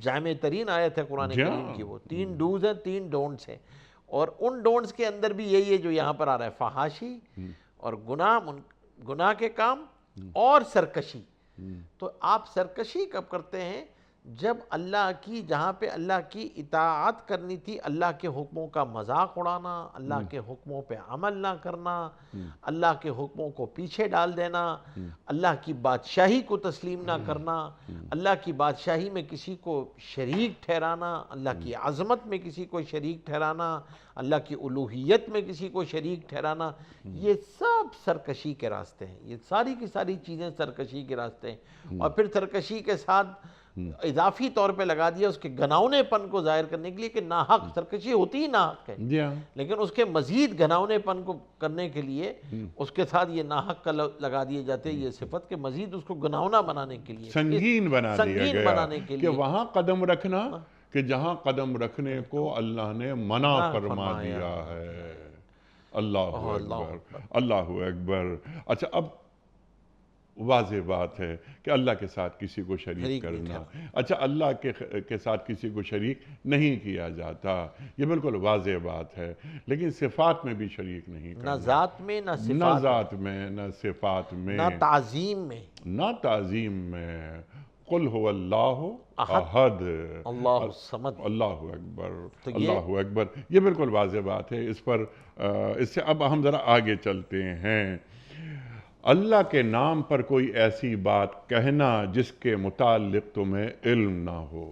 جامع ترین آیت ہے قرآن کریم کی، وہ 3 ڈوز ہیں، 3 ڈونٹس ہیں، اور ان ڈونٹس کے اندر بھی یہی ہے جو یہاں پر آ رہا ہے، فحاشی اور گناہ کے کام اور سرکشی۔ تو آپ سرکشی کب کرتے ہیں؟ جب اللہ کی، جہاں پہ اللہ کی اطاعت کرنی تھی، اللہ کے حکموں کا مذاق اڑانا، اللہ کے حکموں پہ عمل نہ کرنا، اللہ کے حکموں کو پیچھے ڈال دینا، اللہ کی بادشاہی کو تسلیم نہ کرنا، اللہ کی بادشاہی میں کسی کو شریک ٹھہرانا، اللہ کی عظمت میں کسی کو شریک ٹھہرانا، اللہ کی الوہیت میں کسی کو شریک ٹھہرانا، یہ سب سرکشی کے راستے ہیں، یہ ساری کی ساری چیزیں سرکشی کے راستے ہیں۔ اور پھر سرکشی کے ساتھ اضافی طور پہ لگا دیا اس کے گھناؤنے پن کو ظاہر کرنے کے لیے کہ ناحق، سرکشی ہوتی ہی ناحق ہے، لیکن اس کے مزید گھناؤنے پن کو کرنے کے لیے اس کے ساتھ یہ ناحق کا لگا دیے جاتے ہیں، یہ صفت کے مزید اس کو گناؤنا بنانے کے لیے، سنگین بنا دیا گیا کے کہ لیے وہاں قدم رکھنا کہ جہاں قدم رکھنے کو اللہ نے منع فرما دیا ہے۔ اللہ اکبر، اللہ اکبر۔ اچھا، اب واضح بات ہے کہ اللہ کے ساتھ کسی کو شریک کرنا، اچھا اللہ کے ساتھ کسی کو شریک نہیں کیا جاتا، یہ بالکل واضح بات ہے، لیکن صفات میں بھی شریک نہیں کرنا، نہ ذات میں، نہ ذات میں، نہ صفات میں، نہ تعظیم میں، نہ تعظیم میں۔ قل هو اللہ احد اللہ الصمد۔ اللہ اکبر، اللہ اکبر۔ یہ بالکل واضح بات ہے، اس سے اب ہم ذرا آگے چلتے ہیں۔ اللہ کے نام پر کوئی ایسی بات کہنا جس کے متعلق تمہیں علم نہ ہو۔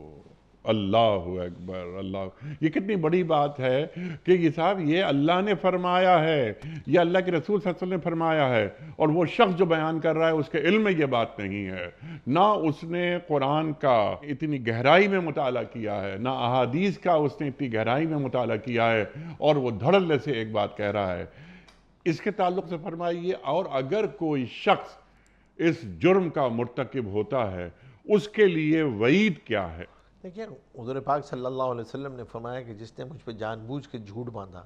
اللہ اکبر، اللہ، یہ کتنی بڑی بات ہے کہ یہ صاحب یہ اللہ نے فرمایا ہے، یہ اللہ کے رسول صلی اللہ علیہ وسلم نے فرمایا ہے، اور وہ شخص جو بیان کر رہا ہے اس کے علم میں یہ بات نہیں ہے، نہ اس نے قرآن کا اتنی گہرائی میں مطالعہ کیا ہے، نہ احادیث کا اس نے اتنی گہرائی میں مطالعہ کیا ہے، اور وہ دھڑلے سے ایک بات کہہ رہا ہے۔ اس کے تعلق سے فرمائیے، اور اگر کوئی شخص اس جرم کا مرتکب ہوتا ہے اس کے لیے وعید کیا ہے؟ دیکھیے حضور پاک صلی اللہ علیہ وسلم نے فرمایا کہ جس نے مجھ پہ جان بوجھ کے جھوٹ باندھا،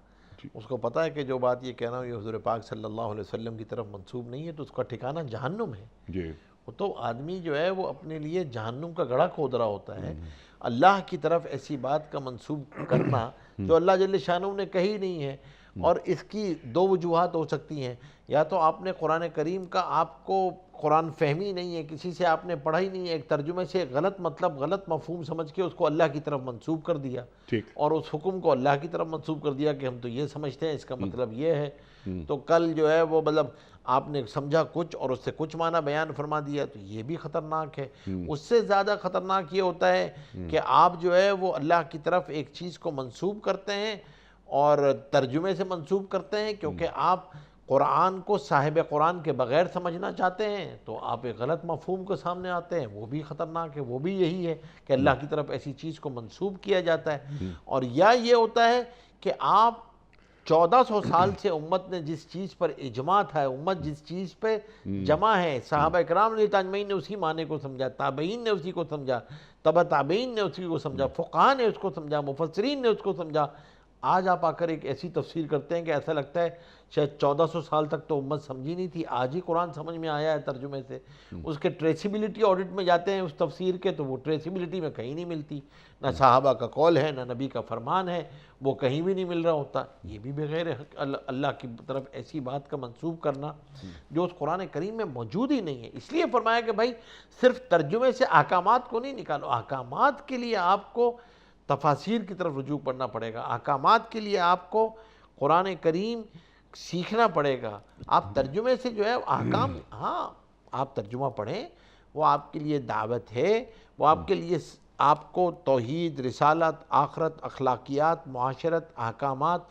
اس کو پتہ ہے کہ جو بات یہ کہہ رہا ہوں یہ حضور پاک صلی اللہ علیہ وسلم کی طرف منسوب نہیں ہے، تو اس کا ٹھکانہ جہنم ہے۔ جی وہ تو آدمی جو ہے وہ اپنے لیے جہنم کا گڑھا کھود رہا ہوتا ہے۔ اللہ کی طرف ایسی بات کا منسوب کرنا جو اللہ جل شانہ نے کہی نہیں ہے، اور اس کی دو وجوہات ہو سکتی ہیں، یا تو آپ نے قرآن کریم کا آپ کو قرآن فہمی نہیں ہے، کسی سے آپ نے پڑھا ہی نہیں ہے، ایک ترجمے سے غلط مطلب غلط مفہوم سمجھ کے اس کو اللہ کی طرف منسوب کر دیا، ٹھیک، اور اس حکم کو اللہ کی طرف منسوب کر دیا کہ ہم تو یہ سمجھتے ہیں، اس کا مطلب یہ ہے۔ تو کل جو ہے وہ مطلب آپ نے سمجھا کچھ اور اس سے کچھ معنی بیان فرما دیا، تو یہ بھی خطرناک ہے۔ اس سے زیادہ خطرناک یہ ہوتا ہے کہ آپ جو ہے وہ اللہ کی طرف ایک چیز کو منسوب کرتے ہیں اور ترجمے سے منسوب کرتے ہیں، کیونکہ آپ قرآن کو صاحب قرآن کے بغیر سمجھنا چاہتے ہیں، تو آپ ایک غلط مفہوم کے سامنے آتے ہیں، وہ بھی خطرناک ہے۔ وہ بھی یہی ہے کہ اللہ کی طرف ایسی چیز کو منسوب کیا جاتا ہے، اور یا یہ ہوتا ہے کہ آپ 1400 سال سے امت نے جس چیز پر اجماع تھا، امت جس چیز پہ جمع ہے، صحابہ کرام نے تاجمعین نے اسی معنی کو سمجھا، تابعین نے اسی کو سمجھا، تبع تابعین نے اسی کو سمجھا، فقہاء نے اس کو سمجھا، مفسرین نے اس کو سمجھا۔ آج آپ آ کر ایک ایسی تفسیر کرتے ہیں کہ ایسا لگتا ہے شاید 1400 سال تک تو امت سمجھی نہیں تھی، آج ہی قرآن سمجھ میں آیا ہے ترجمے سے۔ اس کے ٹریسیبلٹی آڈٹ میں جاتے ہیں اس تفسیر کے، تو وہ ٹریسیبلٹی میں کہیں نہیں ملتی، نہ صحابہ کا قول ہے، نہ نبی کا فرمان ہے، وہ کہیں بھی نہیں مل رہا ہوتا۔ یہ بھی بغیر اللہ کی طرف ایسی بات کا منسوب کرنا جو اس قرآن کریم میں موجود ہی نہیں ہے۔ اس لیے فرمایا کہ بھائی صرف ترجمے سے احکامات کو نہیں نکالو، احکامات کے لیے آپ کو تفاسیر کی طرف رجوع کرنا پڑے گا، احکامات کے لیے آپ کو قرآن کریم سیکھنا پڑے گا۔ آپ ترجمے سے جو ہے احکام، ہاں آپ ترجمہ پڑھیں، وہ آپ کے لیے دعوت ہے، وہ آپ کے لیے آپ کو توحید، رسالت، آخرت، اخلاقیات، معاشرت، احکامات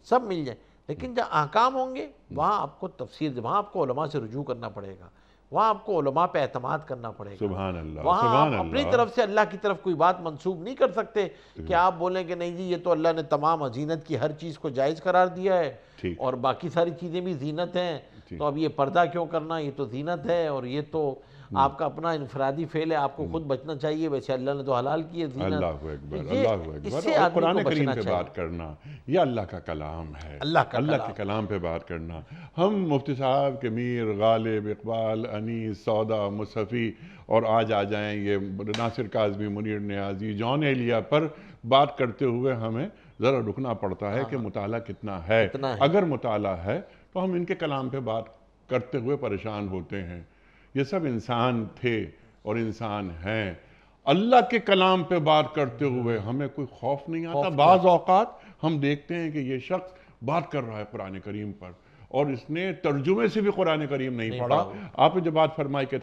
سب مل جائیں، لیکن جہاں احکام ہوں گے وہاں آپ کو تفسیر، وہاں آپ کو علماء سے رجوع کرنا پڑے گا، وہاں آپ کو علماء پہ اعتماد کرنا پڑے گا۔ سبحان اللہ، وہاں سبحان آپ اپنی اللہ۔ طرف سے اللہ کی طرف کوئی بات منسوب نہیں کر سکتے کہ آپ بولیں کہ نہیں جی یہ تو اللہ نے تمام زینت کی ہر چیز کو جائز قرار دیا ہے، ٹھیک، اور باقی ساری چیزیں بھی زینت ہیں، تو اب یہ پردہ کیوں کرنا، یہ تو زینت ہے، اور یہ تو آپ کا اپنا انفرادی فعل ہے، آپ کو خود بچنا چاہیے، ویسے اللہ نے تو حلال کی ہے زینت۔ اللہ اکبر، یہ اللہ اس اکبر۔ سے اور آدمی قرآن کو کریم بچنا پہ چاہیے۔ بات کرنا یہ اللہ کا کلام ہے، اللہ کا اللہ کلام کے کلام پہ بات کرنا۔ ہم مفتی صاحب کے میر، غالب، اقبال، انیس، سودا، مصطفی، اور آج آ جائیں یہ ناصر کاظمی، منیر نیازی، جان ایلیا پر بات کرتے ہوئے ہمیں ذرا رکنا پڑتا ہے کہ مطالعہ کتنا ہے۔ اگر مطالعہ ہے تو ہم ان کے کلام پہ بات کرتے ہوئے پریشان ہوتے ہیں۔ یہ سب انسان تھے اور انسان ہیں۔ اللہ کے کلام پہ بات کرتے ہوئے ہمیں کوئی خوف نہیں آتا۔ بعض اوقات ہم دیکھتے ہیں کہ یہ شخص بات کر رہا ہے قرآن کریم پر، اور اس نے ترجمے سے بھی قرآن کریم نہیں پڑھا۔ آپ نے جو بات فرمائی کہ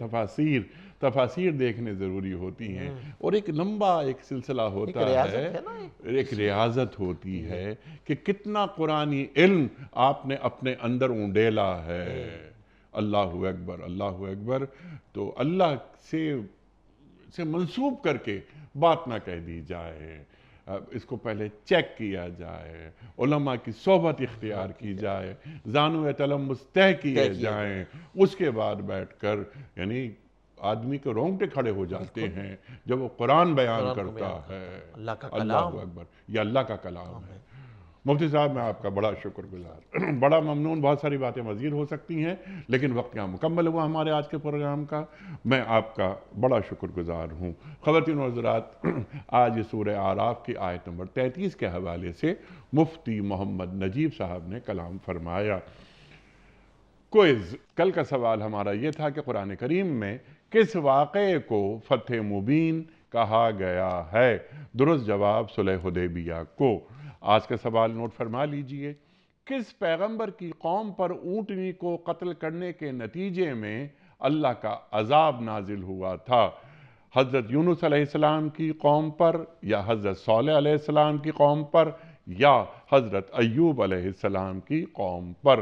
تفاسیر دیکھنے ضروری ہوتی ہیں، اور ایک لمبا ایک سلسلہ ہوتا ہے، ایک ریاضت ہوتی ہے کہ کتنا قرآنی علم آپ نے اپنے اندر اونڈیلا ہے۔ اللہ اکبر، اللہ اکبر۔ تو اللہ سے منسوب کر کے بات نہ کہہ دی جائے، اس کو پہلے چیک کیا جائے، علماء کی صحبت اختیار کی جائے، زانو تلمس طے کیے جائیں، اس کے بعد بیٹھ کر، یعنی آدمی کے رونگٹے کھڑے ہو جاتے ہیں جب وہ قرآن بیان کرتا ہے۔ اللہ اکبر، یہ اللہ کا کلام ہے۔ مفتی صاحب میں آپ کا بڑا شکر گزار، بڑا ممنون۔ بہت ساری باتیں مزید ہو سکتی ہیں لیکن وقت یہاں مکمل ہوا ہمارے آج کے پروگرام کا۔ میں آپ کا بڑا شکر گزار ہوں۔ خواتین و حضرات، آج سورہ اعراف کی آیت نمبر 33 کے حوالے سے مفتی محمد نجیب صاحب نے کلام فرمایا۔ کوئز، کل کا سوال ہمارا یہ تھا کہ قرآن کریم میں کس واقعے کو فتح مبین کہا گیا ہے؟ درست جواب صلح حدیبیہ کو۔ آج کا سوال نوٹ فرما لیجئے۔ کس پیغمبر کی قوم پر اونٹنی کو قتل کرنے کے نتیجے میں اللہ کا عذاب نازل ہوا تھا؟ حضرت یونس علیہ السلام کی قوم پر، یا حضرت صالح علیہ السلام کی قوم پر، یا حضرت ایوب علیہ السلام کی قوم پر؟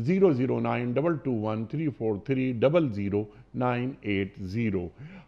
009221343000980।